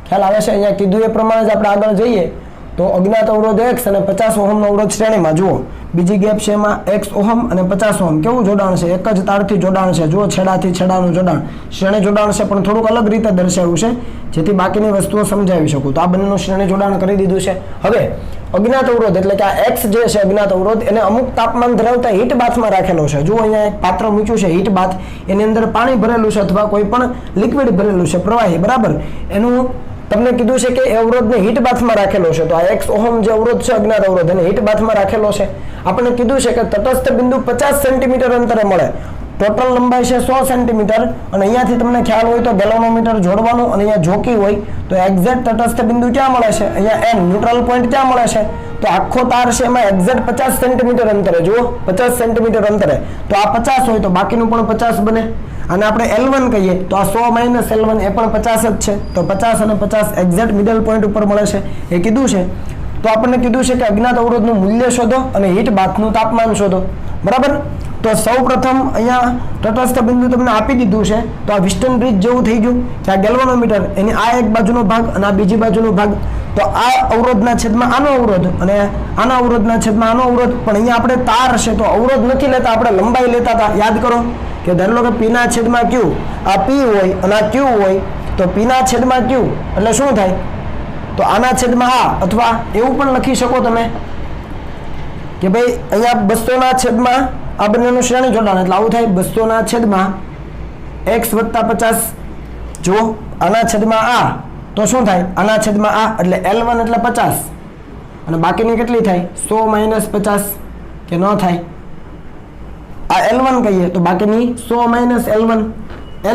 ખ્યાલ આવે છે? અહીંયા કીધું એ પ્રમાણે જ આપણે આગળ જઈએ તો અજ્ઞાત અવરોધ X અને 50 ઓહમનો અવરોધ શ્રેણીમાં. જુઓ બીજી ગેપ છે એમાં X ઓહમ અને 50 ઓહમ. કેવું જોડાણ છે? એક જ તારથી જોડાણ છે. જુઓ છેડાથી છેડાનું જોડાણ, શ્રેણી જોડાણ છે પણ થોડુંક અલગ રીતે દર્શાવ્યું છે, જેથી બાકીની વસ્તુઓ સમજાવી શકું. તો આ બંનેનું શ્રેણી જોડાણ કરી દીધું છે. હવે અજ્ઞાત અવરોધ એટલે કે આ X જે છે અજ્ઞાત અવરોધ, એને અમુક તાપમાન ધરાવતા હીટ બાથમાં રાખેલો છે. જુઓ અહીંયા એક પાત્ર મૂક્યું છે હીટ બાથ, એની અંદર પાણી ભરેલું છે અથવા કોઈ પણ લિક્વિડ ભરેલું છે, પ્રવાહી, બરાબર. એનું તમને કીધું છે કે એ અવરોધને હીટ બાથમાં રાખેલો છે. તો આ X ઓહમ જે અવરોધ છે અજ્ઞાત અવરોધ, એને હીટ બાથમાં રાખેલો છે. આપણને કીધું છે કે તટસ્થ બિંદુ 50 સેન્ટીમીટર અંતરે મળે. ટોટલ લંબાઈ છે 100 સેન્ટીમીટર, અને અહીંયાથી તમને ખ્યાલ હોય તો ગેલ્વાનોમીટર જોડવાનું, અને અહીંયા જોકી હોય તો એક્ઝેક્ટ તટસ્થ બિંદુ ક્યાં મળે છે? અહીંયા N ન્યુટ્રલ પોઈન્ટ ક્યાં મળે છે? તો આખો તાર છે એમાં એક્ઝેક્ટ 50 સેન્ટીમીટર અંતરે. જુઓ 50 સેન્ટીમીટર અંતરે. તો આ 50 હોય તો બાકીનું પણ 50 બને. અને આપણે L1 કહીએ તો આ 100 - L1 એ પણ 50 જ છે. તો 50 અને 50 એક્ઝેક્ટ મિડલ પોઈન્ટ ઉપર મળે છે, એ કીધું છે. તો આપણને કીધું છે કે અજ્ઞાત અવરોધનું મૂલ્ય શોધો અને હીટ બાથનું તાપમાન શોધો, બરાબર. તો સૌપ્રથમ અહીંયા તટસ્થ બિંદુ તમને આપી દીધું છે. તો આ વિસ્ટન બ્રિજ જેવું થઈ ગયું કે આ ગેલ્વાનોમીટર, એની આ એક બાજુનો ભાગ અને આ બીજી બાજુનો ભાગ. તો આ અવરોધના છેદમાં આનો અવરોધ અને આના અવરોધના છેદમાં આનો અવરોધ. પણ અહીંયા આપણે તાર છે તો અવરોધ નથી લેતા, આપણે લંબાઈ લેતા હતા. યાદ કરો કે ધારો કે P ના છેદમાં Q, આ P હોય અને આ Q હોય, તો P ના છેદમાં Q એટલે શું થાય? તો આના છેદમાં આ, અથવા એવું પણ લખી શકો તમે કે ભાઈ અહીંયા 200 ના છેદમાં આ બંનેનું શ્રેણી જોડાણ, એટલે આવું થાય 200 ના છેદમાં X + 50. જો આના છેદમાં આ, તો શું થાય? આના છેદમાં આ, એટલે L1 એટલે 50, અને બાકીની કેટલી થાય? 100 - 50 કે ન થાય? આ L1 કહીએ તો બાકીની 100 - L1,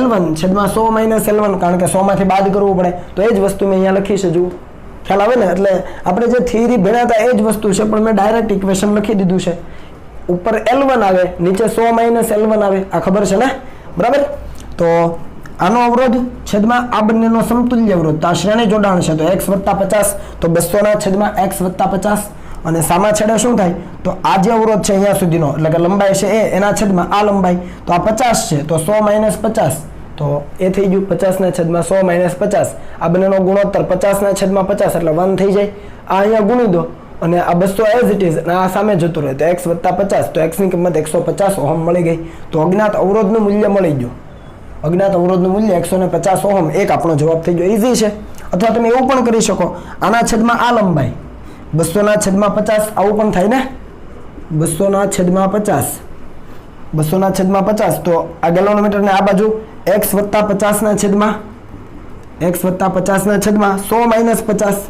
L1 છેદમાં 100 - L1, કારણ કે 100 માંથી બાદ કરવું પડે. તો એ જ વસ્તુ મેં અહીંયા લખી છે. જુઓ ખ્યાલ આવે ને? એટલે આપણે જે થિયરી ભણ્યા હતા એ જ વસ્તુ છે, પણ મેં ડાયરેક્ટ ઇક્વેશન લખી દીધું છે. ઉપર L1 આવે, નીચે 100 - L1 આવે. આ ખબર છે ને? બરાબર. તો આનો અવરોધ છેદમાં આ બંનેનો સમતુલ્ય અવરોધ, તો આ શ્રેણી જોડાણ છે. તો X + 50, તો 200 ના છેદમાં X + 50, અને સામા છેડે શું થાય? તો આ જે અવરોધ છે અહીંયા સુધીનો, એટલે કે લંબાઈ છે એ, એના છેદમાં આ લંબાઈ, તો આ 50 છે. તો 100 - 50, તો એ થઈ ગયું 50 ના છેદમાં 100 - 50. આ બંનેનો ગુણોત્તર 50 ના છેદમાં 50 એટલે 1 થઈ જાય. આ અહીંયા ગુણી દો અને આ 200 એઝ ઇટ ઇઝ, અને આ સામે જતું રહે. તો X + 50, તો X ની કિંમત 150 ઓહમ મળી ગઈ. તો અજ્ઞાત અવરોધનું મૂલ્ય મળી ગયું. અજ્ઞાત અવરોધનું મૂલ્ય 150 ઓહમ, એક આપણો જવાબ થઈ ગયો. ઈઝી છે. અથવા તમે એવું પણ કરી શકો, આના છેદમાં આ લંબાઈ 200 ના છેદમાં 50, આવું પણ થાય ને? 200 ના છેદમાં 50, 200 ના છેદમાં 50, તો આ ગેલ્વાનોમીટરને આ બાજુ X + 50 ના છેદમાં X + 50 ના છેદમાં 100 - 50,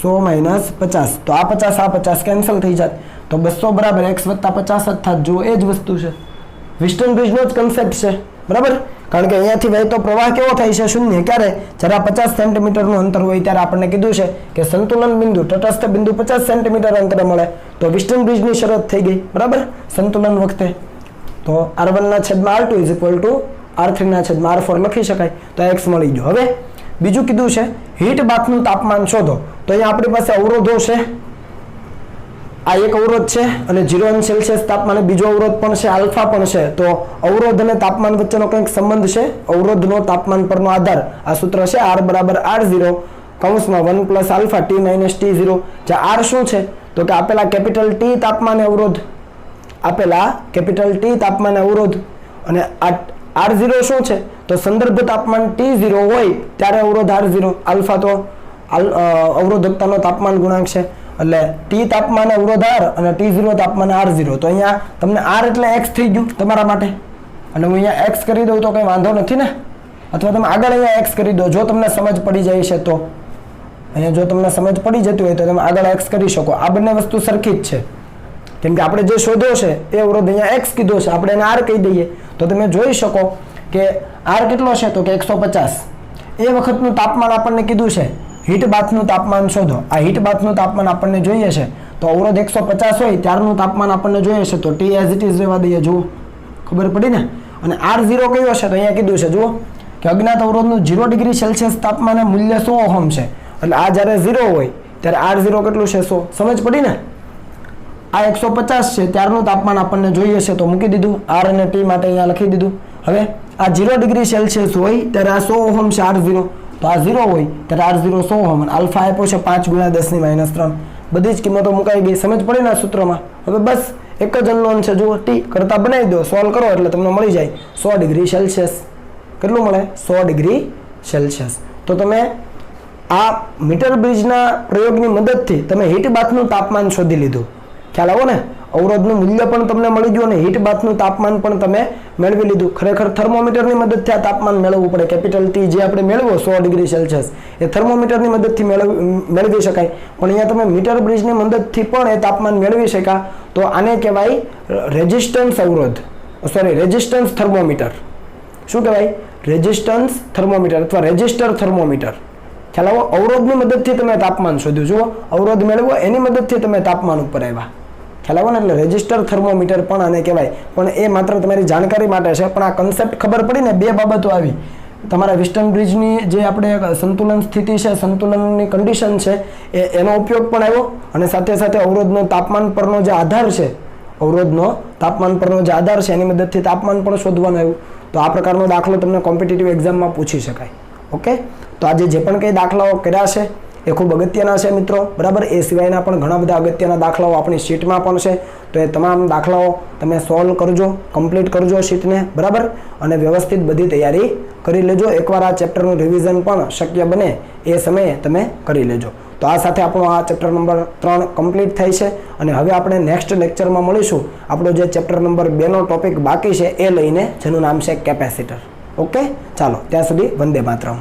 100 - 50, તો આ 50 આ 50 કેન્સલ થઈ જાય. તો 200 બરાબર X + 50 જ થાય. જુઓ એ જ વસ્તુ છે. વિસ્ટન બ્રિજનો જ કન્સેપ્ટ છે, બરાબર. કારણ કે અહીંયાથી વહેતો પ્રવાહ કેવો થાય છે? શૂન્ય. ક્યારે? જ્યારે 50 સેન્ટીમીટરનું અંતર હોય ત્યારે આપણને કીધું છે કે સંતુલન બિંદુ, તટસ્થ બિંદુ 50 સેન્ટીમીટર અંતરે મળે. તો વિસ્ટન બ્રિજની શરત થઈ ગઈ, બરાબર, સંતુલન વખતે. તો R1 ના છેદમાં R2 = R3 ના છેદમાં R4 લખી શકાય. તો X મળી ગયો. હવે બીજું કીધું છે હીટ બાથનું તાપમાન શોધો. તો અહીંયા આપણી પાસે અવરોધો છે. આ એક અવરોધ છે અને 0 સેલ્સિયસ તાપમાને બીજો અવરોધ પણ છે, આલ્ફા પણ છે. તો અવરોધ અને તાપમાન વચ્ચેનો કંઈક સંબંધ છે. અવરોધનો તાપમાન પરનો આધાર, આ સૂત્ર છે R = R0 (1 + alpha T - T0). જ્યાં R શું છે? તો કે આપેલા કેપિટલ T તાપમાને અવરોધ, આપેલા કેપિટલ T તાપમાને અવરોધ, અને આ R0 શું છે તો સંદર્ભ તાપમાન T0 હોય ત્યારે અવરોધ R0, આલ્ફા તો અવરોધકતાનો તાપમાન ગુણાંક છે, એટલે T તાપમાન અવરોધ R અને T0 તાપમાન R0. તો અહીંયા તમને R એટલે x થઈ ગયું તમારા માટે, એટલે હું અહીંયા x કરી દઉં તો કંઈ વાંધો નથી ને, અથવા તમે આગળ અહીંયા x કરી દો જો તમને સમજ પડી જાય છે તો. અહીંયા જો તમને સમજ પડી જતી હોય તો તમે આગળ x કરી શકો. આ બંને વસ્તુ સરખી જ છે, કેમ કે આપણે જે શોધ્યો છે એ અવરોધ અહીંયા x કીધો છે, આપણે એને R કહી દઈએ તો તમે જોઈ શકો કે R કેટલો છે તો કે 150. એ વખતનું તાપમાન આપણને કીધું છે હીટ બાથનું તાપમાન શોધો. આ હીટ બાથનું તાપમાન આપણને જોઈએ છે તો અવરોધ 150 હોય ત્યારનું તાપમાન આપણને જોઈએ છે તો T એઝ ઇટ ઇઝ રહેવા દઈએ. જુઓ ખબર પડી ને. અને R0 કયો છે તો અહીંયા કીધું છે જુઓ કે અજ્ઞાત અવરોધનું 0 ડિગ્રી સેલ્સિયસ તાપમાને મૂલ્ય 100 ઓહમ છે, એટલે આ જ્યારે 0 હોય ત્યારે R0 કેટલું છે 100. સમજ પડી ને. આ 150 છે ત્યારનું તાપમાન આપણને જોઈએ છે તો મૂકી દીધું, R અને T માટે અહીંયા લખી દીધું. હવે આ 0 ડિગ્રી સેલ્સિયસ હોય ત્યારે આ 100 ઓહમ છે R0, તો આ 0 હોય ત્યારે R0 100 ઓહમ અને આલ્ફા આપ્યો છે 5 × 10 - 3. બધી જ કિંમતો મુકાઈ ગઈ. સમજ પડી ને સૂત્રમાં. હવે બસ એક જ અનનોન છે જુઓ, T કરતા બનાવી દો, સોલ્વ કરો એટલે તમને મળી જાય 100 ડિગ્રી સેલ્સિયસ. કેટલું મળે 100 ડિગ્રી સેલ્સિયસ. તો તમે આ મીટર બ્રિજના પ્રયોગની મદદથી તમે હીટ બાથનું તાપમાન શોધી લીધું. ખ્યાલ આવો ને. અવરોધનું મૂલ્ય પણ તમને મળી ગયું અને હીટ બાથનું તાપમાન પણ તમે મેળવી લીધું. ખરેખર થર્મોમીટરની મદદથી આ તાપમાન મેળવવું પડે. કેપિટલ T જે આપણે મેળવ્યો 100 ડિગ્રી સેલ્સિયસ એ થર્મોમીટરની મદદથી મેળવી શકાય, પણ અહીંયા તમે મીટર બ્રિજની મદદથી પણ એ તાપમાન મેળવી શક્યા. તો આને કહેવાય રેઝિસ્ટન્સ અવરોધ, રેઝિસ્ટન્સ થર્મોમીટર. શું કહેવાય? રેઝિસ્ટન્સ થર્મોમીટર અથવા રેઝિસ્ટર થર્મોમીટર. ખ્યાલ આવો. અવરોધની મદદથી તમે તાપમાન શોધ્યું. જુઓ અવરોધ મેળવ્યો એની મદદથી તમે તાપમાન ઉપર આવ્યા. ખ્યાલ આવો ને. એટલે રેઝિસ્ટર થર્મોમીટર પણ આને કહેવાય. પણ એ માત્ર તમારી જાણકારી માટે છે. પણ આ કન્સેપ્ટ ખબર પડી ને, બે બાબતો આવી. તમારા વિસ્ટન બ્રિજની જે આપણે સંતુલન સ્થિતિ છે, સંતુલનની કન્ડિશન છે એનો ઉપયોગ પણ આવ્યો, અને સાથે સાથે અવરોધનો તાપમાન પરનો જે આધાર છે, અવરોધનો તાપમાન પરનો જે આધાર છે એની મદદથી તાપમાન પણ શોધવાનું આવ્યું. તો આ પ્રકારનો દાખલો તમને કોમ્પિટિટિવ એક્ઝામમાં પૂછી શકાય. ઓકે. તો આજે જે પણ કંઈ દાખલાઓ કર્યા છે એ ખૂબ અગત્યના છે મિત્રો, બરાબર. એ સિવાયના પણ ઘણા બધા અગત્યના દાખલાઓ આપણી શીટમાં પણ છે. તો એ તમામ દાખલાઓ તમે સોલ્વ કરજો, કમ્પ્લીટ કરજો શીટને, બરાબર. અને વ્યવસ્થિત બધી તૈયારી કરી લેજો. એકવાર આ ચેપ્ટરનું રિવિઝન પણ શક્ય બને એ સમયે તમે કરી લેજો. તો આ સાથે આપણો આ ચેપ્ટર નંબર 3 કમ્પ્લીટ થાય છે. અને હવે આપણે નેક્સ્ટ લેક્ચરમાં મળીશું આપણો જે ચેપ્ટર નંબર 2નો ટોપિક બાકી છે એ લઈને, જેનું નામ છે કેપેસિટર. ઓકે. ચાલો ત્યાં સુધી વંદે માતરમ.